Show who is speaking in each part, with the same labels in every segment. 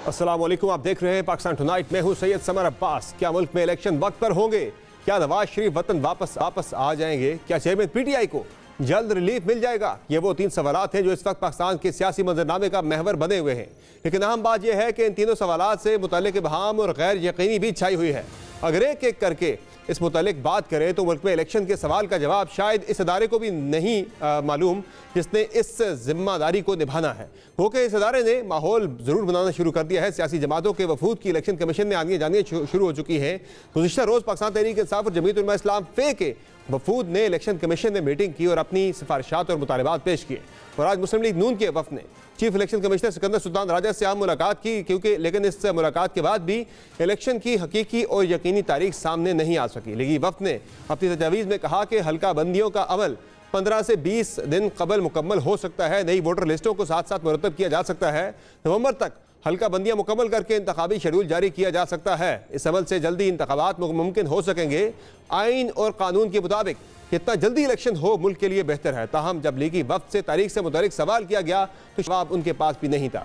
Speaker 1: अस्सलाम वालेकुम, आप देख रहे हैं पाकिस्तान टुनाइट। मैं हूं सैयद समर अब्बास। क्या मुल्क में इलेक्शन वक्त पर होंगे? क्या नवाज शरीफ वतन वापस आ जाएंगे? क्या चेयरमैन पीटीआई को जल्द रिलीफ मिल जाएगा? ये वो तीन सवालात हैं जो इस वक्त पाकिस्तान के सियासी मंजरनामे का महवर बने हुए हैं। लेकिन अहम बात यह है कि इन तीनों सवालात से मुतल्लिक इबहाम और गैर यकीनी भी छाई हुई है। अगर एक एक करके इस मुतालिक बात करें तो मुल्क में इलेक्शन के सवाल का जवाब शायद इस अदारे को भी नहीं मालूम जिसने इस जिम्मेदारी को निभाना है। वो कि इस अदारे ने माहौल ज़रूर बनाना शुरू कर दिया है। सियासी जमातों के वफूद की इलेक्शन कमीशन में आने जाने शुरू हो चुकी हैं। गुज़िश्ता रोज़ पाकिस्तान तहरीक इंसाफ और जमीयत उलमा इस्लाम फ़े के वफूद ने इलेक्शन कमीशन में मीटिंग की और अपनी सिफारिशात और मुतालबात पेश किए। और आज मुस्लिम लीग नून के वफ़द ने chief election commissioner Sikandar Sultan Raja से आम मुलाकात की, लेकिन इस मुलाकात के बाद भी इलेक्शन की हकीकी और यकीनी तारीख सामने नहीं आ सकी। लेकिन वफ़द ने अपनी तजावीज़ में कहा कि हल्का बंदियों का अमल 15 से 20 दिन कबल मुकम्मल हो सकता है। नई वोटर लिस्टों को साथ साथ मुरतब किया जा सकता है। नवंबर तक हल्का बंदियाँ मुकम्मल करके इंतखाबी शेड्यूल जारी किया जा सकता है। इस अमल से जल्दी इंतखाबात मुमकिन हो सकेंगे। आइन और कानून के मुताबिक जितना जल्दी इलेक्शन हो मुल्क के लिए बेहतर है। ताहम जब लीगी वक्त से तारीख से मुतालिक सवाल किया गया तो जवाब उनके पास भी नहीं था।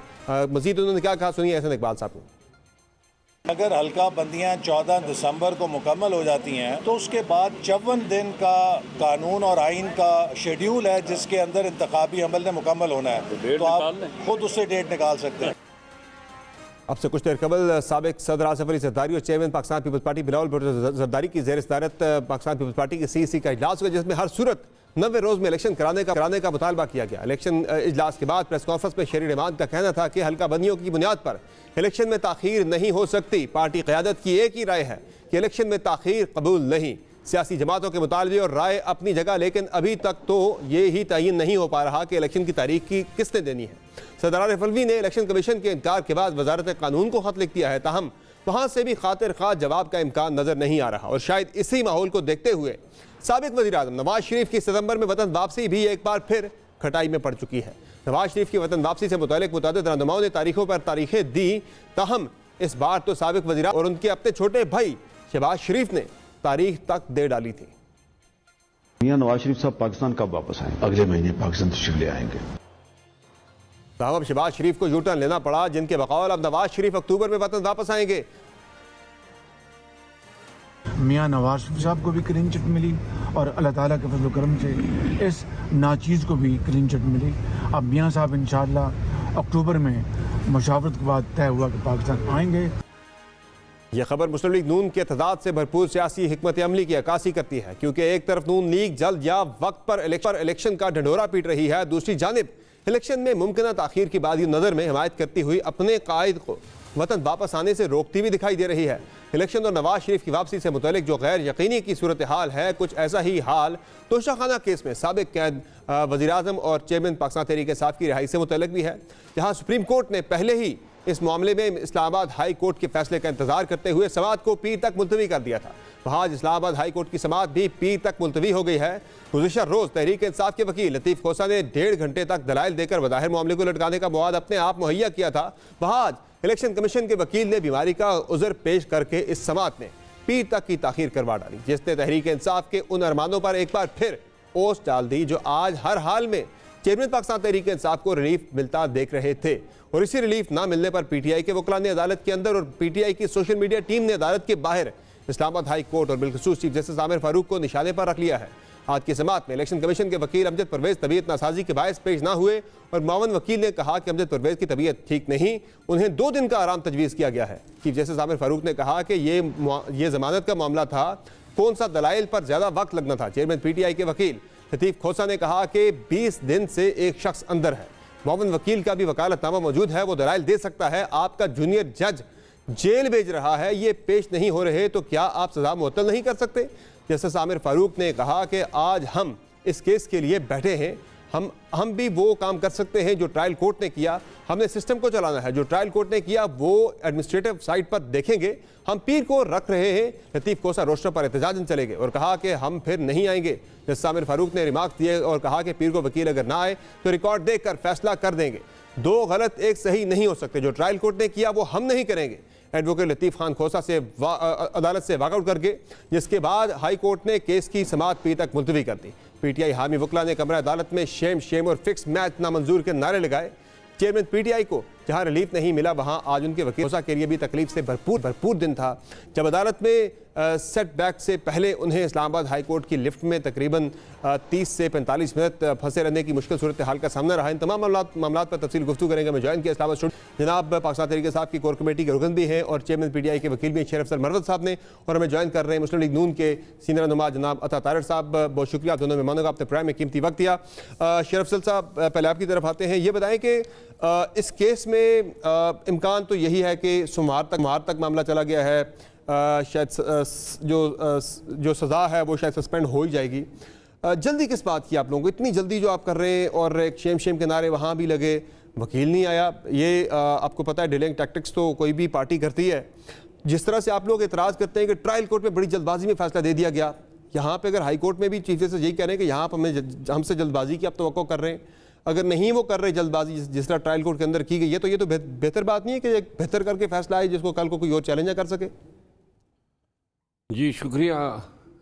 Speaker 1: मजीद उन्होंने क्या कहा, सुनिए एहसन इकबाल साहब को।
Speaker 2: अगर हल्का बंदियां 14 दिसंबर को मुकम्मल हो जाती हैं तो उसके बाद 54 दिन का कानून और आइन का शेड्यूल है जिसके अंदर इंतखाबी अमल ने मुकम्मल होना है। तो आप खुद उससे डेट निकाल सकते हैं।
Speaker 1: अब से कुछ देर कबल साबिक सदर आसिफ अली जरदारी और chairman Pakistan peoples party Bilawal Bhutto Zardari की ज़ेर सदारत पाकिस्तान पीपल्स पार्टी के सीईसी का इजलास हुआ, जिसमें हर सूरत 90 रोज़ में इलेक्शन कराने का मुतालबा किया गया। इलेक्शन इजलास के बाद प्रेस कॉन्फ्रेंस में शेर इमाम का कहना था कि हल्का बंदियों की बुनियाद पर इलेक्शन में ताख़ीर नहीं हो सकती। पार्टी क़यादत की एक ही राय है कि इलेक्शन में ताख़ीर कबूल नहीं। सियासी जमातों के मुतालबे और राय अपनी जगह, लेकिन अभी तक तो ये ही तयीन नहीं हो पा रहा कि इलेक्शन की तारीख की किसने देनी है। सदर आरिफ अलवी ने इलेक्शन कमीशन के इनकार के बाद वजारत कानून को खत लिख दिया है। ताहम वहाँ से भी खातिर खा जवाब का इम्कान नजर नहीं आ रहा। और शायद इसी माहौल को देखते हुए साबिक वज़ीर आज़म नवाज शरीफ की सितंबर में वतन वापसी भी एक बार फिर खटाई में पड़ चुकी है। नवाज शरीफ की वतन वापसी से मुतालिक मुतअद्दिद रहनुमाओं ने तारीखों पर तारीखें दी। ताहम इस बार तो साबिक वज़ीर और उनके अपने छोटे भाई शहबाज शरीफ ने तारीख तक दे डाली थी।
Speaker 3: मियां नवाज शरीफ साहब पाकिस्तान कब वापस आएंगे? अगले महीने पाकिस्तान तशरीफ ले आएंगे।
Speaker 1: साहब शहबाज शरीफ को यूटर्न लेना पड़ा, जिनके बकौल अब नवाज शरीफ अक्टूबर में वतन वापस आएंगे।
Speaker 4: मियां नवाज शरीफ साहब को भी क्लीन चिट मिली और अल्लाह ताला के फजल करम से इस नाचीज़ को भी क्लीन चिट मिली। अब मियां साहब इंशाअल्लाह अक्टूबर में मुशावरत के बाद तय हुआ कि पाकिस्तान आएंगे।
Speaker 1: यह खबर मुस्लिम लीग नून के तदाद से भरपूर सियासी हिकमत अमली की अक्कासी करती है, क्योंकि एक तरफ नून लीग जल्द या वक्त पर इलेक्शन का ढंढोरा पीट रही है, दूसरी जानिब इलेक्शन में मुमकिन ताख़ीर की बादी नज़र में हिमायत करती हुई अपने कायद को वतन वापस आने से रोकती भी दिखाई दे रही है। इलेक्शन और नवाज शरीफ की वापसी से मुतल्लिक जो गैर यकीनी की सूरत हाल है, कुछ ऐसा ही हाल तोशाखाना केस में साबिक कैद वज़ीर आज़म और चेयरमैन पाकिस्तान तहरीक इंसाफ की रिहाई से मुतल्लिक भी है, जहाँ सुप्रीम कोर्ट ने पहले ही इस मामले में इस्लामाबाद हाई कोर्ट के फैसले का इंतजार करते हुए समाअत को पीर तक मुलतवी कर दिया था। वहाँ आज इस्लामाबाद हाई कोर्ट की समाअत भी पीर तक मुलतवी हो गई है। गुज़िश्ता रोज़ तहरीक इंसाफ के वकील लतीफ़ खोसा ने 1.5 घंटे तक दलाइल देकर बज़ाहिर मामले को लटकाने का मवाद अपने आप मुहैया किया था। वहाँ आज इलेक्शन कमीशन के वकील ने बीमारी का उज़र पेश करके इस समाअत में पीर तक की ताख़ीर करवा डाली, जिसने तहरीक इंसाफ के उन अरमानों पर एक बार फिर ओस डाल दी जो आज हर हाल में चेयरमैन पाकिस्तान तहरीक इंसाफ को रिलीफ मिलता देख रहे थे। और इसी रिलीफ ना मिलने पर पीटीआई के वकला ने अदालत के अंदर और पीटीआई की सोशल मीडिया टीम ने अदालत के बाहर इस्लामाबाद हाई कोर्ट और बिलखसूस चीफ जस्टिस आमिर फारूक को निशाने पर रख लिया है। आज की समाअत में इलेक्शन कमीशन के वकील अमजद परवेज तबीयत नासाजी के बायस पेश ना हुए और मावन वकील ने कहा कि अमजद परवेज की तबीयत ठीक नहीं, उन्हें 2 दिन का आराम तजवीज़ किया गया है। चीफ जस्टिस आमिर फारूक ने कहा कि ये जमानत का मामला था, कौन सा दलाइल पर ज़्यादा वक्त लगना था। चेयरमैन पीटीआई के वकील लतीफ़ खोसा ने कहा कि 20 दिन से एक शख्स अंदर है, मावन वकील का भी वकालतनामा मौजूद है, वो दलाइल दे सकता है। आपका जूनियर जज जेल भेज रहा है, ये पेश नहीं हो रहे तो क्या आप सजा मुअत्तल नहीं कर सकते? जस्टिस आमिर फारूक ने कहा कि आज हम इस केस के लिए बैठे हैं, हम भी वो काम कर सकते हैं जो ट्रायल कोर्ट ने किया। हमने सिस्टम को चलाना है, जो ट्रायल कोर्ट ने किया वो एडमिनिस्ट्रेटिव साइड पर देखेंगे। हम पीर को रख रहे हैं। लतीफ़ खोसा रोस्टर पर एहतजाजन चले गए और कहा कि हम फिर नहीं आएंगे। जस्टिस आमिर फारूक ने रिमार्क दिए और कहा कि पीर को वकील अगर ना आए तो रिकॉर्ड देखकर फैसला कर देंगे। 2 गलत एक सही नहीं हो सकते, जो ट्रायल कोर्ट ने किया वो हम नहीं करेंगे। एडवोकेट लतीफ़ खान खोसा से अदालत से वाकआउट करके जिसके बाद हाई कोर्ट ने केस की समाअत पीर तक मुलतवी कर दी। पीटीआई हामी वकला ने कमरा अदालत में शेम और फिक्स मैच नामंजूर के नारे लगाए। चेयरमैन पीटीआई को जहां रिलीफ नहीं मिला वहां आज उनके वकील के लिए भी तकलीफ से भरपूर दिन था, जब अदालत में सेटबैक से पहले उन्हें इस्लामाबाद हाई कोर्ट की लिफ्ट में तकरीबन 30 से 45 मिनट फंसे रहने की मुश्किल सूरत हाल का सामना रहा। इन तमाम मामलात पर तफसील गुफ्तगू करेंगे। मैं ज्वाइन किया इस्लामाबाद स्टूडियो जनाब पाकिस्तान तहरीक इंसाफ की कोर कमेटी के रुकन भी हैं और चेयरमैन PTI के वकील भी हैं शेर अफजल मरवत साहब ने, और हमें ज्वाइन कर रहे हैं मुस्लिम लीग नून के सीनियर रहनुमा जनाब अता तारिर साहब। बहुत शुक्रिया दोनों मेहमानों का, आपने प्रोग्राम में कीमती वक्त दिया। शेर अफजल साहब, पहले आपकी तरफ आते हैं, ये बताएं कि इस केस में इम्कान तो यही है कि सोमवार तक मामला चला गया है, शायद जो सज़ा है वो शायद सस्पेंड हो ही जाएगी। जल्दी किस बात की आप लोगों को, इतनी जल्दी जो आप कर रहे हैं, और एक शेम के नारे वहाँ भी लगे, वकील नहीं आया, ये आपको पता है डिलेइंग टैक्टिक्स तो कोई भी पार्टी करती है। जिस तरह से आप लोग एतराज़ करते हैं कि ट्रायल कोर्ट में बड़ी जल्दबाजी में फैसला दे दिया गया, यहाँ पे अगर हाई कोर्ट में भी चीफ जस्टिस यही कह रहे हैं कि यहाँ पर हमसे जल्दबाजी की आप तवक्को कर रहे हैं, अगर नहीं वो कर रहे जल्दबाजी जिस तरह ट्रायल कोर्ट के अंदर की गई है, तो ये तो बेहतर बात नहीं है कि बेहतर करके फैसला आए जिसको कल को कोई और चैलेंज ना कर सके।
Speaker 5: जी शुक्रिया।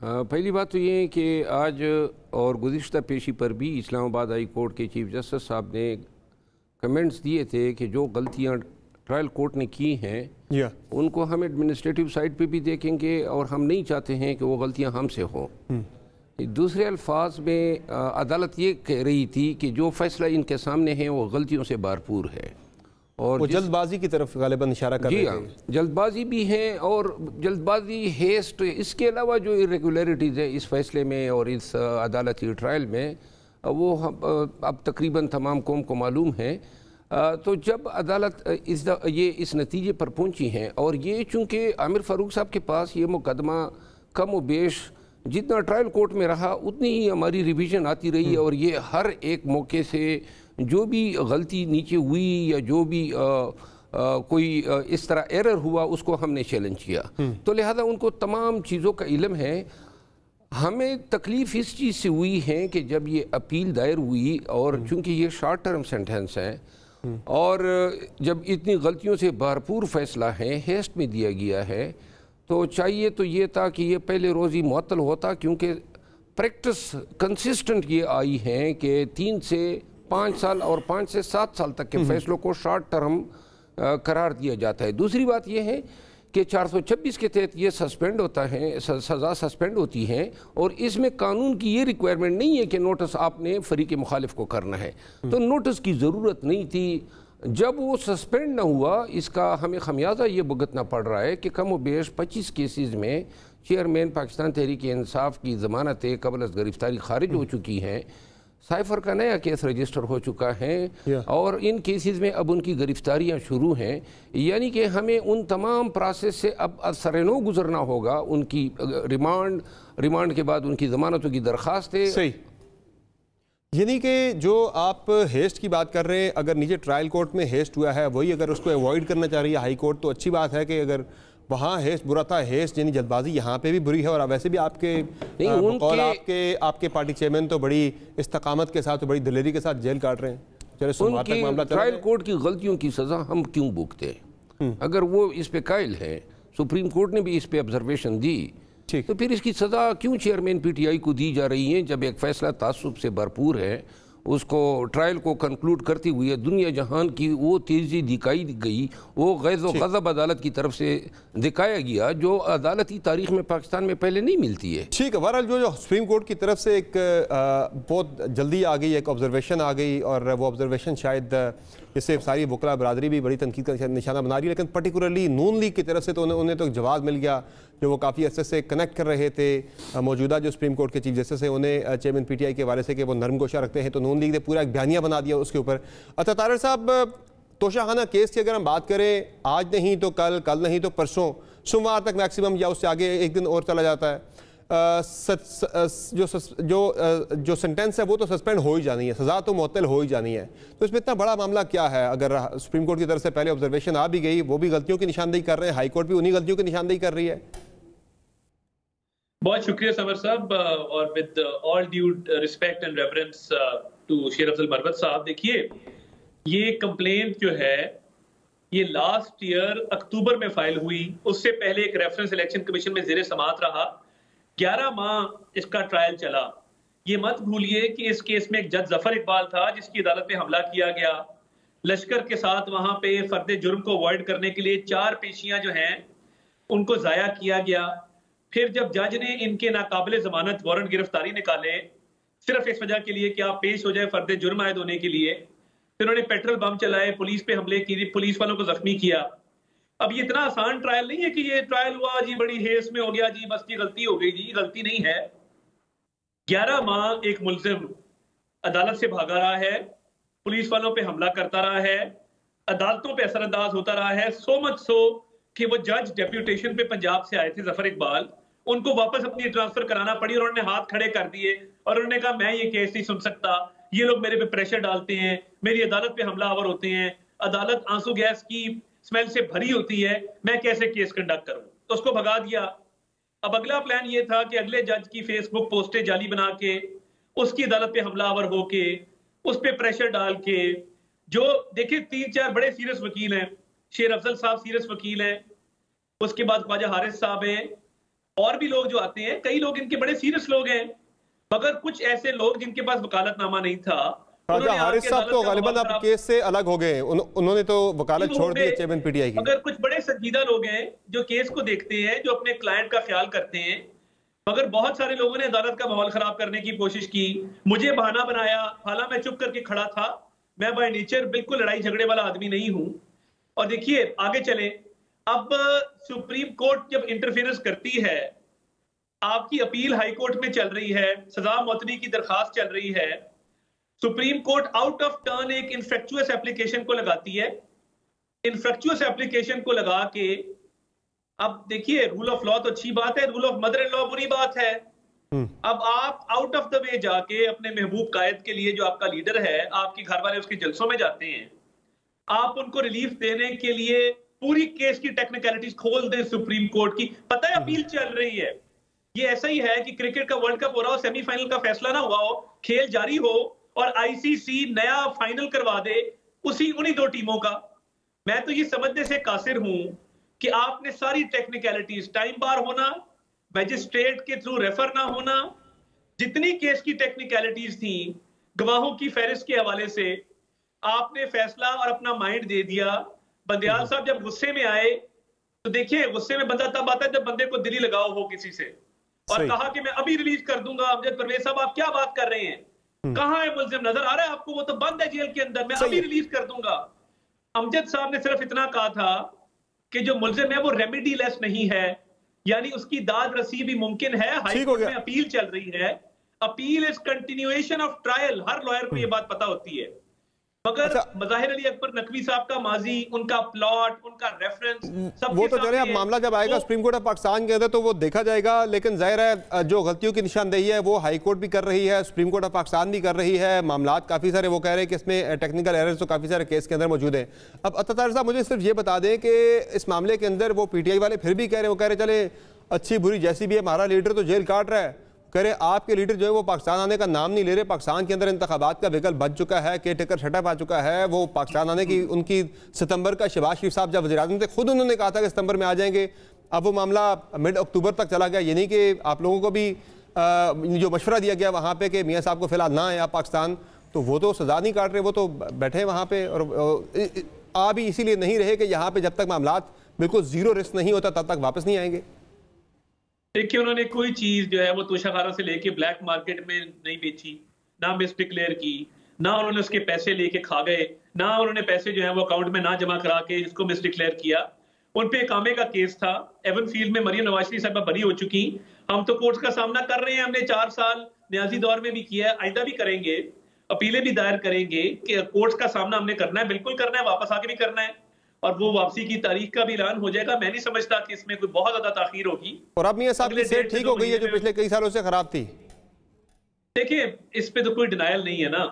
Speaker 5: पहली बात तो ये है कि आज और गुज़िश्ता पेशी पर भी इस्लामाबाद हाई कोर्ट के चीफ जस्टिस साहब ने कमेंट्स दिए थे कि जो गलतियां ट्रायल कोर्ट ने की हैं उनको हम एडमिनिस्ट्रेटिव साइड पे भी देखेंगे, और हम नहीं चाहते हैं कि वो गलतियां हमसे हों। दूसरे अल्फाज में अदालत ये कह रही थी कि जो फैसला इनके सामने है वो गलतियों से भरपूर है, और वो
Speaker 1: जल्दबाजी की तरफ गालिबन इशारा कर रहे थे।
Speaker 5: जल्दबाजी भी है, और जल्दबाजी हेस्ट, इसके अलावा जो इरेगुलरिटीज़ है इस फैसले में और इस अदालती ट्रायल में, वो अब तकरीबन तमाम कौम को मालूम है। तो जब अदालत इस नतीजे पर पहुंची है, और ये चूँकि आमिर फ़ारूक साहब के पास ये मुकदमा कम व बेश जितना ट्रायल कोर्ट में रहा उतनी ही हमारी रिवीजन आती रही, और ये हर एक मौके से जो भी गलती नीचे हुई या जो भी कोई इस तरह एरर हुआ उसको हमने चैलेंज किया। तो लिहाजा उनको तमाम चीज़ों का इल्म है। हमें तकलीफ़ इस चीज़ से हुई है कि जब ये अपील दायर हुई, और चूँकि ये शॉर्ट टर्म सेंटेंस है, और जब इतनी गलतियों से भरपूर फैसला है, हेस्ट में दिया गया है, तो चाहिए तो ये था कि ये पहले रोज़ ही मुअत्तल होता, क्योंकि प्रैक्टिस कंसिस्टेंट ये आई है कि 3 से 5 साल और 5 से 7 साल तक के फैसलों को शॉर्ट टर्म करार दिया जाता है। दूसरी बात यह है कि 426 के तहत ये सस्पेंड होता है, सज़ा सस्पेंड होती है, और इसमें कानून की ये रिक्वायरमेंट नहीं है कि नोटिस आपने फरीक मुखालिफ को करना है, तो नोटिस की ज़रूरत नहीं थी। जब वो सस्पेंड ना हुआ, इसका हमें खमियाजा ये भुगतना पड़ रहा है कि कम व बेश 25 केसेस में चेयरमैन पाकिस्तान तहरीक इंसाफ की ज़मानतें कबल अज़ गिरफ्तारी खारिज हो चुकी हैं, साइफर का नया केस रजिस्टर हो चुका है, और इन केसेस में अब उनकी गिरफ्तारियां शुरू हैं। यानी कि हमें उन तमाम प्रोसेस से अब असरनो गुजरना होगा। उनकी रिमांड के बाद उनकी ज़मानतों की दरख्वास्त है।
Speaker 1: सही, यानी कि जो आप हेस्ट की बात कर रहे हैं, अगर नीचे ट्रायल कोर्ट में हेस्ट हुआ है वही अगर उसको अवॉइड करना चाह रही है हाई कोर्ट, तो अच्छी बात है कि अगर वहाँ हेस्ट बुरा था, हेस्ट यानी जल्दबाजी यहाँ पे भी बुरी है। और वैसे भी आपके पार्टी चेयरमैन तो बड़ी इस्तकामत के साथ, तो बड़ी दिलेरी के साथ जेल काट रहे हैं।
Speaker 5: चलो ट्रायल कोर्ट की गलतियों की सज़ा हम क्यों भुगते हैं? अगर वो इस पे कायल है, सुप्रीम कोर्ट ने भी इस पे ऑब्जर्वेशन दी, तो फिर इसकी सज़ा क्यों चेयरमैन PTI को दी जा रही है? जब एक फैसला तासुब से भरपूर है, उसको ट्रायल को कंक्लूड करती हुई दुनिया जहान की वो तेज़ी दिखाई गई, वो गैज़ व ग़ज़ब अदालत की तरफ से दिखाया गया, जो अदालती तारीख में पाकिस्तान में पहले नहीं मिलती है।
Speaker 1: ठीक है, बहरहाल जो सुप्रीम कोर्ट की तरफ से एक बहुत जल्दी आ गई, एक ऑब्जर्वेशन आ गई, और वो ऑब्जर्वेशन शायद इससे सारी वकला बरादरी भी बड़ी तनकीद का निशाना बना रही है, लेकिन पर्टिकुलरली नून लीग की तरफ से तो उन्हें तो जवाब मिल गया, जो वो काफ़ी अर्से से कनेक्ट कर रहे थे मौजूदा जो सुप्रीम कोर्ट के चीफ जस्टिस है उन्हें चेयरमैन PTI के हवाले से कि वो नरम गोशा रखते हैं, तो नून लीग ने पूरा एक बयानिया बना दिया उसके ऊपर। अच्छा तारिर साहब, तोशाखाना केस की अगर हम बात करें, आज नहीं तो कल नहीं तो परसों, सोमवार तक मैक्सिमम, या उससे आगे एक दिन और चला जाता है, जो सेंटेंस है वो तो सस्पेंड हो ही जानी है, सज़ा तो मुअत्तल हो ही जानी है। तो इसमें इतना बड़ा मामला क्या है? अगर सुप्रीम कोर्ट की तरफ से पहले ऑब्जर्वेशन आ भी गई, वो भी गलतियों की निशानदेही कर रहे हैं, हाई कोर्ट भी उन्हीं गलतियों की निशानदेही कर रही है।
Speaker 6: बहुत शुक्रिया समर साहब, और with all due respect and reference to Sher Afzal Marwat साहब, देखिए ये कंप्लेंट जो है ये लास्ट ईयर अक्टूबर में फाइल हुई, उससे पहले एक रेफरेंस इलेक्शन कमीशन में ज़ेरे समाअत रहा, 11 माह इसका ट्रायल चला। ये मत भूलिए कि इस केस में एक जज जफर इकबाल था जिसकी अदालत में हमला किया गया, लश्कर के साथ वहां पे फर्द जुर्म को अवॉइड करने के लिए 4 पेशियां जो हैं उनको जाया किया गया। फिर जब जज ने इनके नाकाबिले जमानत वारंट गिरफ्तारी निकाले सिर्फ इस वजह के लिए कि आप पेश हो जाए फर्द जुर्म आयद होने के लिए, फिर उन्होंने पेट्रोल बम चलाए, पुलिस पे हमले किए, पुलिस वालों को जख्मी किया। अब ये इतना आसान ट्रायल नहीं है कि ये ट्रायल हुआ जी बड़ी हेस में हो गया जी बस ये गलती हो गई जी, गलती नहीं है। 11 माह एक मुलजिम अदालत से भागा रहा है, पुलिस वालों पे हमला करता रहा है, अदालतों पे असरअंदाज होता रहा है, सो मच सो कि वो जज डेप्यूटेशन पे पंजाब से आए थे जफर इकबाल, उनको वापस अपनी ट्रांसफर कराना पड़ी और उन्होंने हाथ खड़े कर दिए और उन्होंने कहा मैं ये केस नहीं सुन सकता, ये लोग मेरे पे प्रेशर डालते हैं, मेरी अदालत पे हमलावर होते हैं, अदालत आंसू गैस की स्मेल से भरी होती है, मैं कैसे केस कंडक्ट करूं, तो उसको भगा दिया। अब अगला प्लान ये था कि अगले जज की फेसबुक पोस्टें जाली बना के उसकी अदालत पे हमलावर होके उस पे प्रेशर डाल के, जो देखिए 3-4 बड़े सीरियस वकील हैं, शेर अफजल साहब सीरियस वकील हैं, उसके बाद ख्वाजा हारिस साहब हैं, और भी लोग जो आते हैं, कई लोग इनके बड़े सीरियस लोग हैं, मगर कुछ ऐसे लोग जिनके पास वकालतनामा नहीं था।
Speaker 1: ख्वाजा हारिस साहब तो गालिबन अब केस से अलग हो गए, उन्होंने तो वकालत छोड़ दी चेयरमैन पीटीआई की।
Speaker 6: अगर कुछ बड़े संजीदा लोग हैं जो केस को देखते हैं, जो अपने क्लाइंट का ख्याल करते हैं, मगर बहुत सारे लोगों ने अदालत का माहौल खराब करने की कोशिश की, मुझे बहाना बनाया, हालांकि मैं चुप करके खड़ा था, मैं बाय नेचर बिल्कुल लड़ाई झगड़े वाला आदमी नहीं हूं। और देखिए आगे चले, अब सुप्रीम कोर्ट जब इंटरफेरेंस करती है, आपकी अपील हाई कोर्ट में चल रही है, सजा मुअत्तली की दरखास्त चल रही है, supreme court out of turn एक इनफेक्चुअस एप्लीकेशन को लगाती है। इनफेक्चुअस एप्लीकेशन को लगा के, अब देखिए रूल ऑफ लॉ तो अच्छी बात है, rule of mother in law बुरी बात है। अब आप आउट ऑफ द वे जाके अपने महबूब कायद के लिए, जो आपका लीडर है, आपके घर वाले उसके जलसों में जाते हैं, आप उनको रिलीफ देने के लिए पूरी केस की टेक्निकलिटीज खोल दें सुप्रीम कोर्ट की। पता है अपील चल रही है, ये ऐसा ही है कि क्रिकेट का वर्ल्ड कप हो रहा हो, सेमीफाइनल का फैसला ना हुआ हो, खेल जारी हो और आईसीसी नया फाइनल करवा दे उन्हीं 2 टीमों का। मैं तो ये समझने से कासिर हूं कि आपने सारी टेक्निकलिटीज, टाइम बार होना, मैजिस्ट्रेट के थ्रू रेफर ना होना, जितनी केस की टेक्निकलिटीज थी, गवाहों की फहरिस्त के हवाले से आपने फैसला और अपना माइंड दे दिया। बंदियाल साहब जब गुस्से में आए, तो देखिए गुस्से में बंदा तब आता है जब बंदे को दिली लगाव हो किसी से, और कहा कि मैं अभी रिलीज कर दूंगा। अमजद परवेज साहब आप क्या बात कर रहे हैं, कहां है मुलजिम, नजर आ रहा है आपको, वो तो बंद है जेल के अंदर, मैं अभी रिलीज कर दूंगा। अमजद साहब ने सिर्फ इतना कहा था कि जो मुलजिम है वो रेमेडी लेस नहीं है, यानी उसकी दाद रसी भी मुमकिन है। हाई कोर्ट में अपील चल रही है, appeal is continuation of trial, her lawyer को ये बात पता होती है। मगर मज़ाहिर अली अकबर नकवी साहब का माजी, उनका प्लॉट, उनका रेफरेंस, सब
Speaker 1: वो तो चले, अब मामला जब आएगा सुप्रीम कोर्ट ऑफ पाकिस्तान के अंदर तो वो देखा जाएगा। लेकिन जाहिर है जो गलतियों की निशानदेही है वो हाई कोर्ट भी कर रही है, सुप्रीम कोर्ट ऑफ पाकिस्तान भी कर रही है। मामलात काफ़ी सारे, वो कह रहे हैं कि इसमें टेक्निकल एरर्स तो काफ़ी सारे केस के अंदर मौजूद हैं। अब अत्तार साहब मुझे सिर्फ ये बता दें कि इस मामले के अंदर वो पीटीआई वाले फिर भी कह रहे हैं, वो कह रहे चले अच्छी बुरी जैसी भी है, हमारा लीडर तो जेल काट रहा है, कह रहे आपके लीडर जो है वो पाकिस्तान आने का नाम नहीं ले रहे। पाकिस्तान के अंदर इंतखाबात का विकल्प बन चुका है, केयर टेकर सेटअप आ चुका है, वो पाकिस्तान आने की उनकी सितंबर का, शहबाज शरीफ साहब जब वज़ीर-ए-आज़म थे खुद उन्होंने कहा था कि सितंबर में आ जाएंगे। अब वो मामला मिड अक्टूबर तक चला गया, ये नहीं कि आप लोगों को भी जो मशवरा दिया गया वहाँ पे कि मियाँ साहब को फिलहाल ना आए आप पाकिस्तान, तो वो तो सजा नहीं काट रहे, वो तो बैठे वहाँ पे और आ भी इसीलिए नहीं रहे कि यहाँ पे जब तक मामलात बिल्कुल जीरो रिस्क नहीं होता तब तक वापस नहीं आएंगे।
Speaker 6: देखिए उन्होंने कोई चीज जो है वो तोशाखाना से लेके ब्लैक मार्केट में नहीं बेची, ना मिस डिक्लेयर की, ना उन्होंने उसके पैसे लेके खा गए, ना उन्होंने पैसे जो है वो अकाउंट में ना जमा करा के इसको मिस डिक्लेयर किया। उन पे कामे का केस था, एवन फील्ड में मरियम नवाज शरीफ साहब बरी हो चुकी, हम तो कोर्ट का सामना कर रहे हैं, हमने 4 साल न्याजी दौर में भी किया है, आइंदा भी करेंगे, अपीलें भी दायर करेंगे कि कोर्ट का सामना हमने करना है, बिल्कुल करना है, वापस आके भी करना है, और वो वापसी की तारीख का भी ऐलान हो जाएगा। मैं नहीं समझता कि इसमें कोई बहुत ज्यादा ताखीर होगी।
Speaker 1: और अब मियां साहब की सेहत ठीक हो गई है जो पिछले कई सालों से खराब थी।
Speaker 6: देखिए इस पे तो कोई डिनायल नहीं है ना,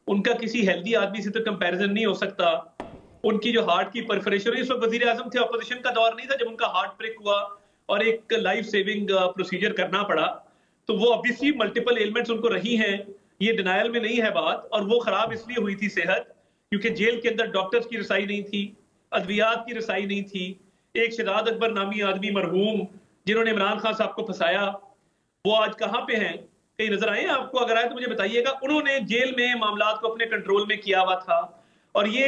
Speaker 6: उनका किसी हेल्दी आदमी से तो कंपैरिजन नहीं हो सकता। उनकी जो हार्ट की परफोरेशन, इस वक्त वजीर आजम थे, अपोजिशन का दौर नहीं था जब उनका हार्ट ब्रेक हुआ और एक लाइफ सेविंग प्रोसीजर करना पड़ा, तो वो ऑब्वियसली मल्टीपल एलिमेंट्स उनको रही हैं, ये डिनायल में नहीं है बात। और वो खराब इसलिए हुई थी सेहत क्योंकि जेल के अंदर डॉक्टर्स की रसाई नहीं थी, अद्वियात की रसाई नहीं थी। एक शहजाद अकबर नामी आदमी मरहूम जिन्होंने इमरान खान साहब को फंसाया, वो आज कहाँ पे हैं, कहीं नजर आए आपको? अगर आए तो मुझे बताइएगा। उन्होंने जेल में मामलात को अपने कंट्रोल में किया हुआ था, और ये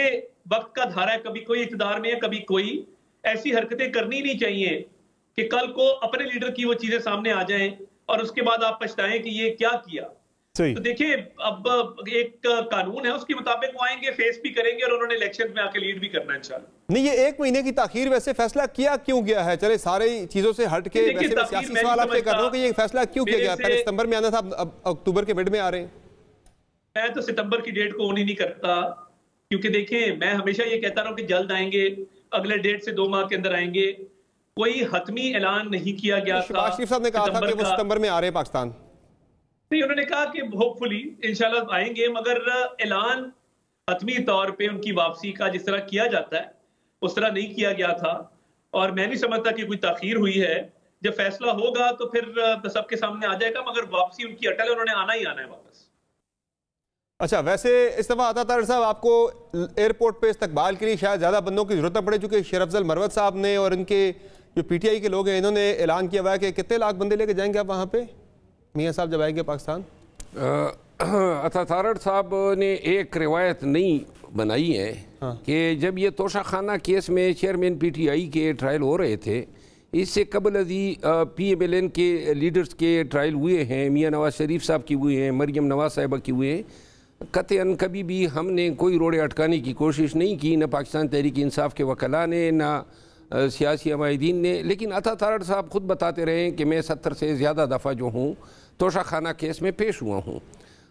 Speaker 6: वक्त का धारा है, कभी कोई इक़्तिदार में है, कभी कोई। ऐसी हरकतें करनी नहीं चाहिए कि कल को अपने लीडर की वो चीजें सामने आ जाएं और उसके बाद आप पछताएं कि ये क्या किया। तो देखिए, अब एक कानून है, उसके मुताबिक वो आएंगे, फेस भी करेंगे और उन्होंने इलेक्शन में आके लीड भी करना है इंशाल्लाह।
Speaker 1: नहीं, ये 1 महीने की ताखीर वैसे फैसला किया क्यों गया है? चले सारी चीजों से हट के वैसे मैं सियासी सवाल आपसे कर रहा हूं कि ये फैसला क्यों किया गया? पहले सितंबर में आना था, अब अक्टूबर के मिड में आ रहे हैं।
Speaker 6: मैं तो सितंबर की डेट को ऑन ही नहीं करता, क्योंकि देखिए मैं हमेशा ये कहता रहा हूं कि जल्द आएंगे, अगले डेट से 2 माह के अंदर आएंगे। कोई हतमी ऐलान नहीं किया गया था।
Speaker 1: शहबाज शरीफ साहब ने कहा था कि वो सितंबर में आ रहे हैं पाकिस्तान।
Speaker 6: नहीं, उन्होंने कहा कि होपफुली इंशाल्लाह आएंगे, मगर ऐलान हतमी तौर पे उनकी वापसी का जिस तरह किया जाता है उस तरह नहीं किया गया था। और मैं नहीं समझता कि कोई ताखीर हुई है। जब फैसला होगा तो फिर सबके सामने आ जाएगा, मगर वापसी उनकी अटल है, उन्होंने आना ही आना है वापस।
Speaker 1: अच्छा, वैसे इस दफा अता तारड़ साहब आपको एयरपोर्ट पे इस्तकबाल के लिए शायद ज्यादा बंदों की जरूरत न पड़े, चूंकि शेर अफजल मरवत साहब ने और इनके जो PTI के लोग हैं इन्होंने ऐलान किया हुआ है कि कितने लाख बंदे लेके जाएंगे आप वहाँ पे मियाँ साहब जब आएंगे पाकिस्तान?
Speaker 5: अता तारड़ साहब ने एक रिवायत नई बनाई है कि जब ये तोशाखाना केस में चेयरमैन PTI के ट्रायल हो रहे थे, इससे कबल अभी PMLN के लीडर्स के ट्रायल हुए हैं, मियाँ नवाज शरीफ साहब की हुए हैं, मरियम नवाज साहिबा की हुए हैं। कतई कभी भी हमने कोई रोड़े अटकाने की कोशिश नहीं की, न पाकिस्तान तहरीक इंसाफ के वकला ने, न सियासी अमायदीन ने। लेकिन अता तारड़ साहब खुद बताते रहे कि मैं 70 से ज़्यादा दफ़ा जो हूँ तोशाखाना केस में पेश हुआ हूँ।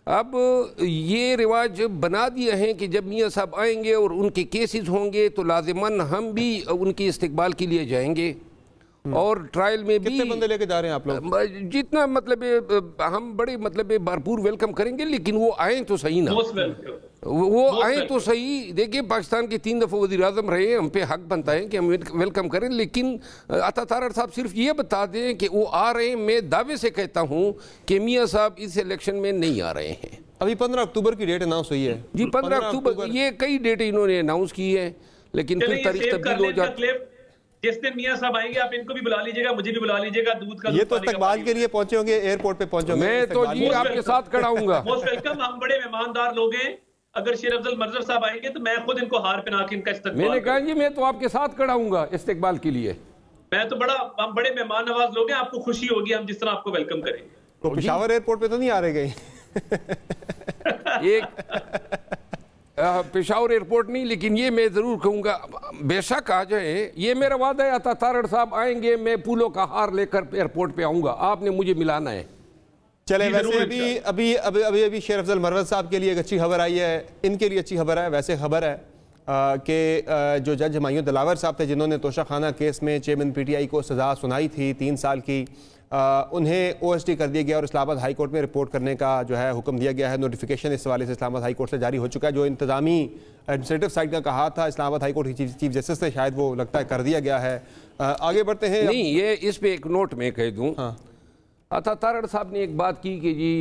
Speaker 5: अब ये रिवाज बना दिए हैं कि जब मियाँ साहब आएंगे और उनके केसेस होंगे तो लाजिमन हम भी उनकी इस्तकबाल के लिए जाएंगे। और ट्रायल में भी
Speaker 1: कितने बंदे लेके जा रहे हैं आप लोग?
Speaker 5: जितना मतलब हम बड़े मतलब भरपूर वेलकम करेंगे, लेकिन वो आए तो सही ना, वो आए तो सही। देखिए, पाकिस्तान के 3 दफ़ा वज़ीर आज़म रहे, हम पे हक बनता है कि हम वेलकम करें। लेकिन अता तारड़ साहब सिर्फ ये बता दें कि वो आ रहे हैं। मैं दावे से कहता हूँ कि मियाँ साहब इस इलेक्शन में नहीं आ रहे हैं।
Speaker 1: अभी 15 अक्टूबर की डेट अनाउंस हुई है
Speaker 5: जी, 15 अक्टूबर। ये कई डेटें इन्होंने अनाउंस की है, लेकिन फिर तारीख तब्दील हो जाती है।
Speaker 6: जिस दिन मियां साहब आएंगे आप इनको भी बुला लीजिएगा, मुझे भी बुला लीजिएगा। दूध का
Speaker 1: ये तो इस्तकबाल के लिए पहुंचे होंगे, एयरपोर्ट पे पहुंचे होंगे।
Speaker 5: मैं तो जी आपके साथ खड़ा हूंगा।
Speaker 6: Most welcome. हम बड़े मेहमानदार लोग हैं। अगर शेर अफजल मरवत साहब आएंगे तो मैं खुद इनको हार पहना के इनका इस्तकबाल।
Speaker 5: मैंने कहा जी मैं तो आपके साथ खड़ा हूंगा इस्तकबाल के लिए।
Speaker 6: मैं तो हम बड़े मेहमान नवाज लोग हैं, आपको खुशी होगी हम जिस तरह आपको वेलकम करेंगे।
Speaker 1: तो पेशावर एयरपोर्ट पे तो नहीं आ रहे गए?
Speaker 5: एक पेशावर एयरपोर्ट नहीं, लेकिन ये मैं ज़रूर कहूँगा बेशक आ जाए, ये मेरा वादा है। अता तारड़ साहब आएंगे, मैं फूलों का हार लेकर एयरपोर्ट पे आऊँगा, आपने मुझे मिलाना है।
Speaker 1: चले, वैसे अभी शेर अफजल मरवत साहब के लिए एक अच्छी खबर आई है, इनके लिए अच्छी खबर है। वैसे खबर है कि जो जज हुमायूं दिलावर साहब थे, जिन्होंने तोशाखाना केस में चेयरमैन PTI को सज़ा सुनाई थी 3 साल की, उन्हें OST कर दिया गया और इस्लामाबाद हाई कोर्ट में रिपोर्ट करने का जो है हुक्म दिया गया है। नोटिफिकेशन इस हवाले से इस्लामाबाद हाई कोर्ट से जारी हो चुका है। जो इंतज़ामी एडमिनिस्ट्रेटिव साइड का कहा था इस्लामाबाद हाई कोर्ट की चीफ जस्टिस ने, शायद वो लगता है कर दिया गया है। आगे बढ़ते हैं।
Speaker 5: नहीं, ये इस पर एक नोट में कह दूँ। अता तारड़ साहब ने एक बात की कि जी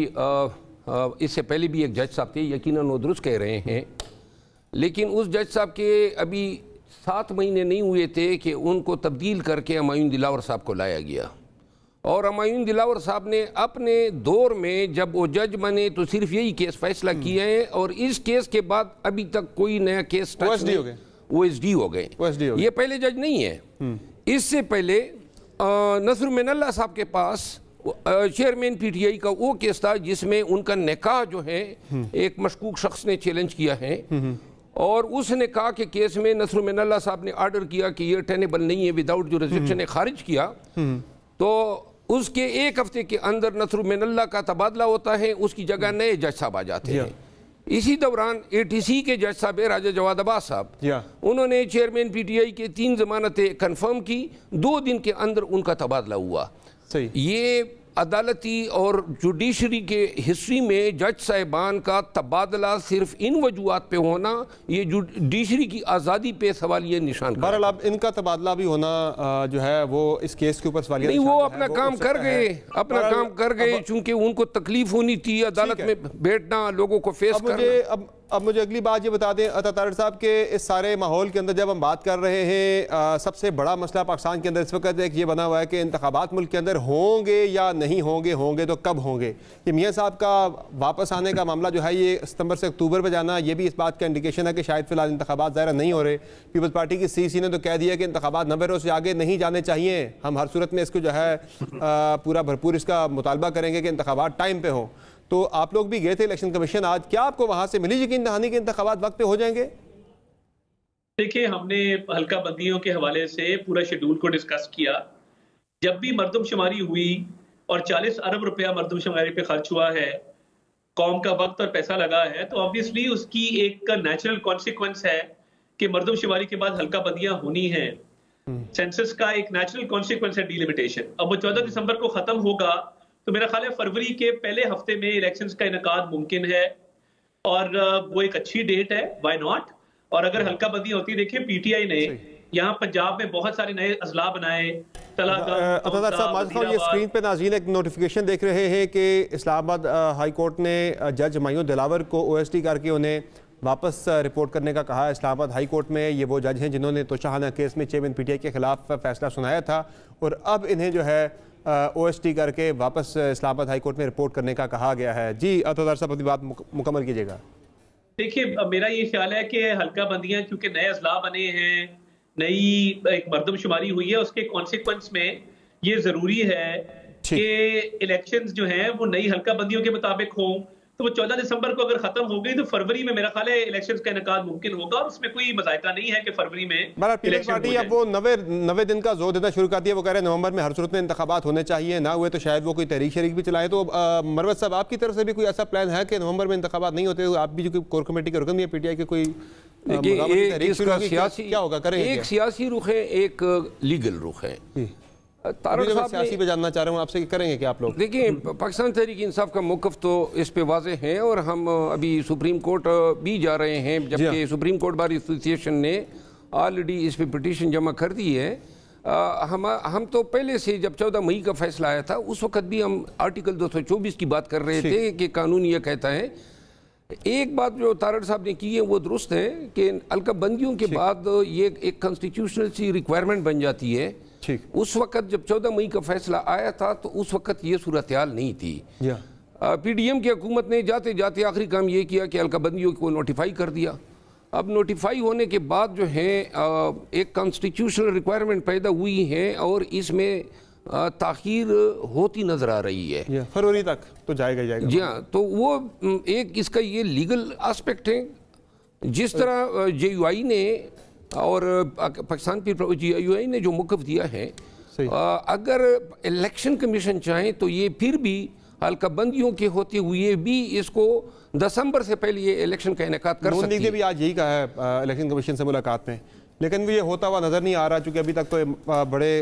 Speaker 5: इससे पहले भी एक जज साहब थे, यकीनन वो दुरुस्त कह रहे हैं, लेकिन उस जज साहब के अभी 7 महीने नहीं हुए थे कि उनको तब्दील करके हुमायूं दिलावर साहब को लाया गया। और हुमायूं दिलावर साहब ने अपने दौर में जब वो जज बने तो सिर्फ यही केस फैसला किए हैं, और इस केस के बाद अभी तक कोई नया केस
Speaker 1: OSD हो गए।
Speaker 5: OSD हो गए। ये पहले जज नहीं है। इससे पहले नसर मिनल्ला साहब के पास चेयरमैन PTI का वो केस था जिसमें उनका निकाह जो है एक मशकूक शख्स ने चैलेंज किया है, और उसने कहा कि केस में नसर मिनल्ला साहब ने ऑर्डर किया कि ये टेनेबल नहीं है, विदाउट जुरिसडिक्शन ने खारिज किया। तो उसके 1 हफ्ते के अंदर नसर मिनल्ला का तबादला होता है, उसकी जगह नए जज साहब आ जाते हैं। इसी दौरान ATC के जज साहब राजा जवाद अब्बास साहब, उन्होंने चेयरमैन PTI के 3 जमानतें कंफर्म की, 2 दिन के अंदर उनका तबादला हुआ। ये अदालती और जुडिशरी के हिस्ट्री में जज साहिबान का तबादला सिर्फ इन वजूहात पे होना, ये जुडिशरी की आज़ादी पे सवालिया निशान।
Speaker 1: बहरहाल अब इनका तबादला भी होना जो है वो इस केस के ऊपर सवालिया
Speaker 5: नहीं, वो अपना काम कर गए, अपना काम कर गए, चूंकि उनको तकलीफ होनी थी अदालत में बैठना, लोगों को फेस करना।
Speaker 1: अब अब मुझे अगली बात ये बता दें अता तारड़ साहब के इस सारे माहौल के अंदर जब हम बात कर रहे हैं, सबसे बड़ा मसला पाकिस्तान के अंदर इस वक्त एक ये बना हुआ है कि इंतखाबात मुल्क के अंदर होंगे या नहीं होंगे, होंगे तो कब होंगे। ये मियाँ साहब का वापस आने का मामला जो है ये सितंबर से अक्टूबर में जाना, ये भी इस बात का इंडिकेशन है कि शायद फिलहाल इंतखाबात ज़ाहिर नहीं हो रहे। पीपल्स पार्टी की CC ने तो कह दिया कि इंतखाबात 90 रोज़ से आगे नहीं जाने चाहिए, हम हर सूरत में इसको जो है पूरा भरपूर इसका मुतालबा करेंगे कि इंतखाबात टाइम पे हों। तो आप लोग भी गए थे इलेक्शन कमीशन आज, क्या आपको वहां से मिली यकीन दहानी के इंतखाबात वक्त पे हो जाएंगे?
Speaker 6: देखिए, हमने हल्का बंदियों के हवाले से पूरा शेड्यूल को डिस्कस किया। जब भी मरदमशुमारी हुई और 40 अरब रुपया मरदमशुमारी पे खर्च हुआ है, कौम का वक्त और पैसा लगा है, तो ऑब्वियसली उसकी एक नेचुरल कॉन्सिक्वेंस है कि मरदमशुमारी के बाद हल्का बंदियां होनी है। सेंसस का एक नेचुरल कॉन्सिक्वेंस है डिलिमिटेशन। अब वो 14 दिसंबर को खत्म होगा तो मेरा ख्याल है फरवरी के पहले हफ्ते में इलेक्शंस का इनेकाद मुमकिन है और वो एक अच्छी डेट है, व्हाई नॉट। और अगर हल्का बंदी होती है, देखिए PTI ने यहाँ पंजाब में बहुत सारे नए अजला बनाए।
Speaker 1: ये स्क्रीन पे नाज़रीन एक नोटिफिकेशन देख रहे हैं कि इस्लामाबाद हाई कोर्ट ने जज मायून दिलावर को OST करके उन्हें वापस रिपोर्ट करने का कहा है। इस्लामाबाद हाई कोर्ट में ये वो जज हैं जिन्होंने तोशाखाना केस में चेयरमैन PTI के खिलाफ फैसला सुनाया था और अब इन्हें जो है OST करके वापस इस्लामाबाद हाई कोर्ट में रिपोर्ट करने का कहा गया है। जी अतोदार साहब अपनी बात मुकम्मल कीजिएगा।
Speaker 6: देखिए, मेरा ये ख्याल है कि हल्का बंदियां क्योंकि नए अजला बने हैं, नई एक मरदमशुमारी हुई है, उसके कॉन्सिक्वेंस में ये जरूरी है कि इलेक्शंस जो हैं वो नई हल्का बंदियों के मुताबिक हों। तो वो 14 दिसंबर को अगर खत्म हो गई तो फरवरी में मेरा ख्याल है इलेक्शंस का इनेकाद मुमकिन होगा और उसमें कोई मजायका नहीं है कि फरवरी में
Speaker 1: पीपल्स पार्टी अब वो 90 दिन का जोर देना शुरू कर दिया। वो कह रहे हैं नवंबर में हर सूरत में इंतखाबात होने चाहिए, ना हुए तो शायद वो कोई तहरीक शरीक भी चलाए। तो मरवत साहब आपकी तरफ से भी कोई ऐसा प्लान है कि नवंबर में इंतखाबात नहीं होते? आप भी जो कोर कमेटी के रुकन भी है PTI के, कोई क्या होगा करेंगे?
Speaker 5: एक सियासी रुख है, एक लीगल रुख है। तारड़ साहब
Speaker 1: सियासी पे जानना चाह रहा हूँ आपसे कि करेंगे क्या आप लोग?
Speaker 5: देखिए, पाकिस्तान तहरीक इंसाफ का मौक़िफ़ तो इस पे वाज़ेह है और हम अभी सुप्रीम कोर्ट भी जा रहे हैं, जबकि सुप्रीम कोर्ट बार एसोसिएशन ने ऑलरेडी इस पे पिटीशन जमा कर दी है। हम तो पहले से जब 14 मई का फैसला आया था उस वक्त भी हम आर्टिकल 224 की बात कर रहे थे कि कानून ये कहता है। एक बात जो तारड़ साहब ने की है वो दुरुस्त है कि हल्का बंदियों के बाद ये एक कॉन्स्टिट्यूशनल सी रिक्वायरमेंट बन जाती है। उस वक्त जब 14 मई का फैसला आया था तो उस वक्त ये सूरत हाल नहीं थी। PDM की हुकूमत ने जाते जाते आखिरी काम ये किया कि हल्का बंदियों को नोटिफाई कर दिया। अब नोटिफाई होने के बाद जो है एक कॉन्स्टिट्यूशनल रिक्वायरमेंट पैदा हुई है और इसमें ताख़ीर होती नज़र आ रही है।
Speaker 1: फरवरी तक तो जाएगा
Speaker 5: जी हाँ, तो वो एक इसका ये लीगल एस्पेक्ट है। जिस तरह JUI ने और पाकिस्तान JUI ने जो मौक़िफ़ दिया है, अगर इलेक्शन कमीशन चाहे तो ये फिर भी हल्का बंदियों के होते हुए भी इसको दिसंबर से पहले ये इलेक्शन का इनेकाद कर सकती है।
Speaker 1: लीग ने भी आज यही कहा है इलेक्शन कमीशन से मुलाकात में, लेकिन भी ये होता हुआ नज़र नहीं आ रहा क्योंकि अभी तक तो बड़े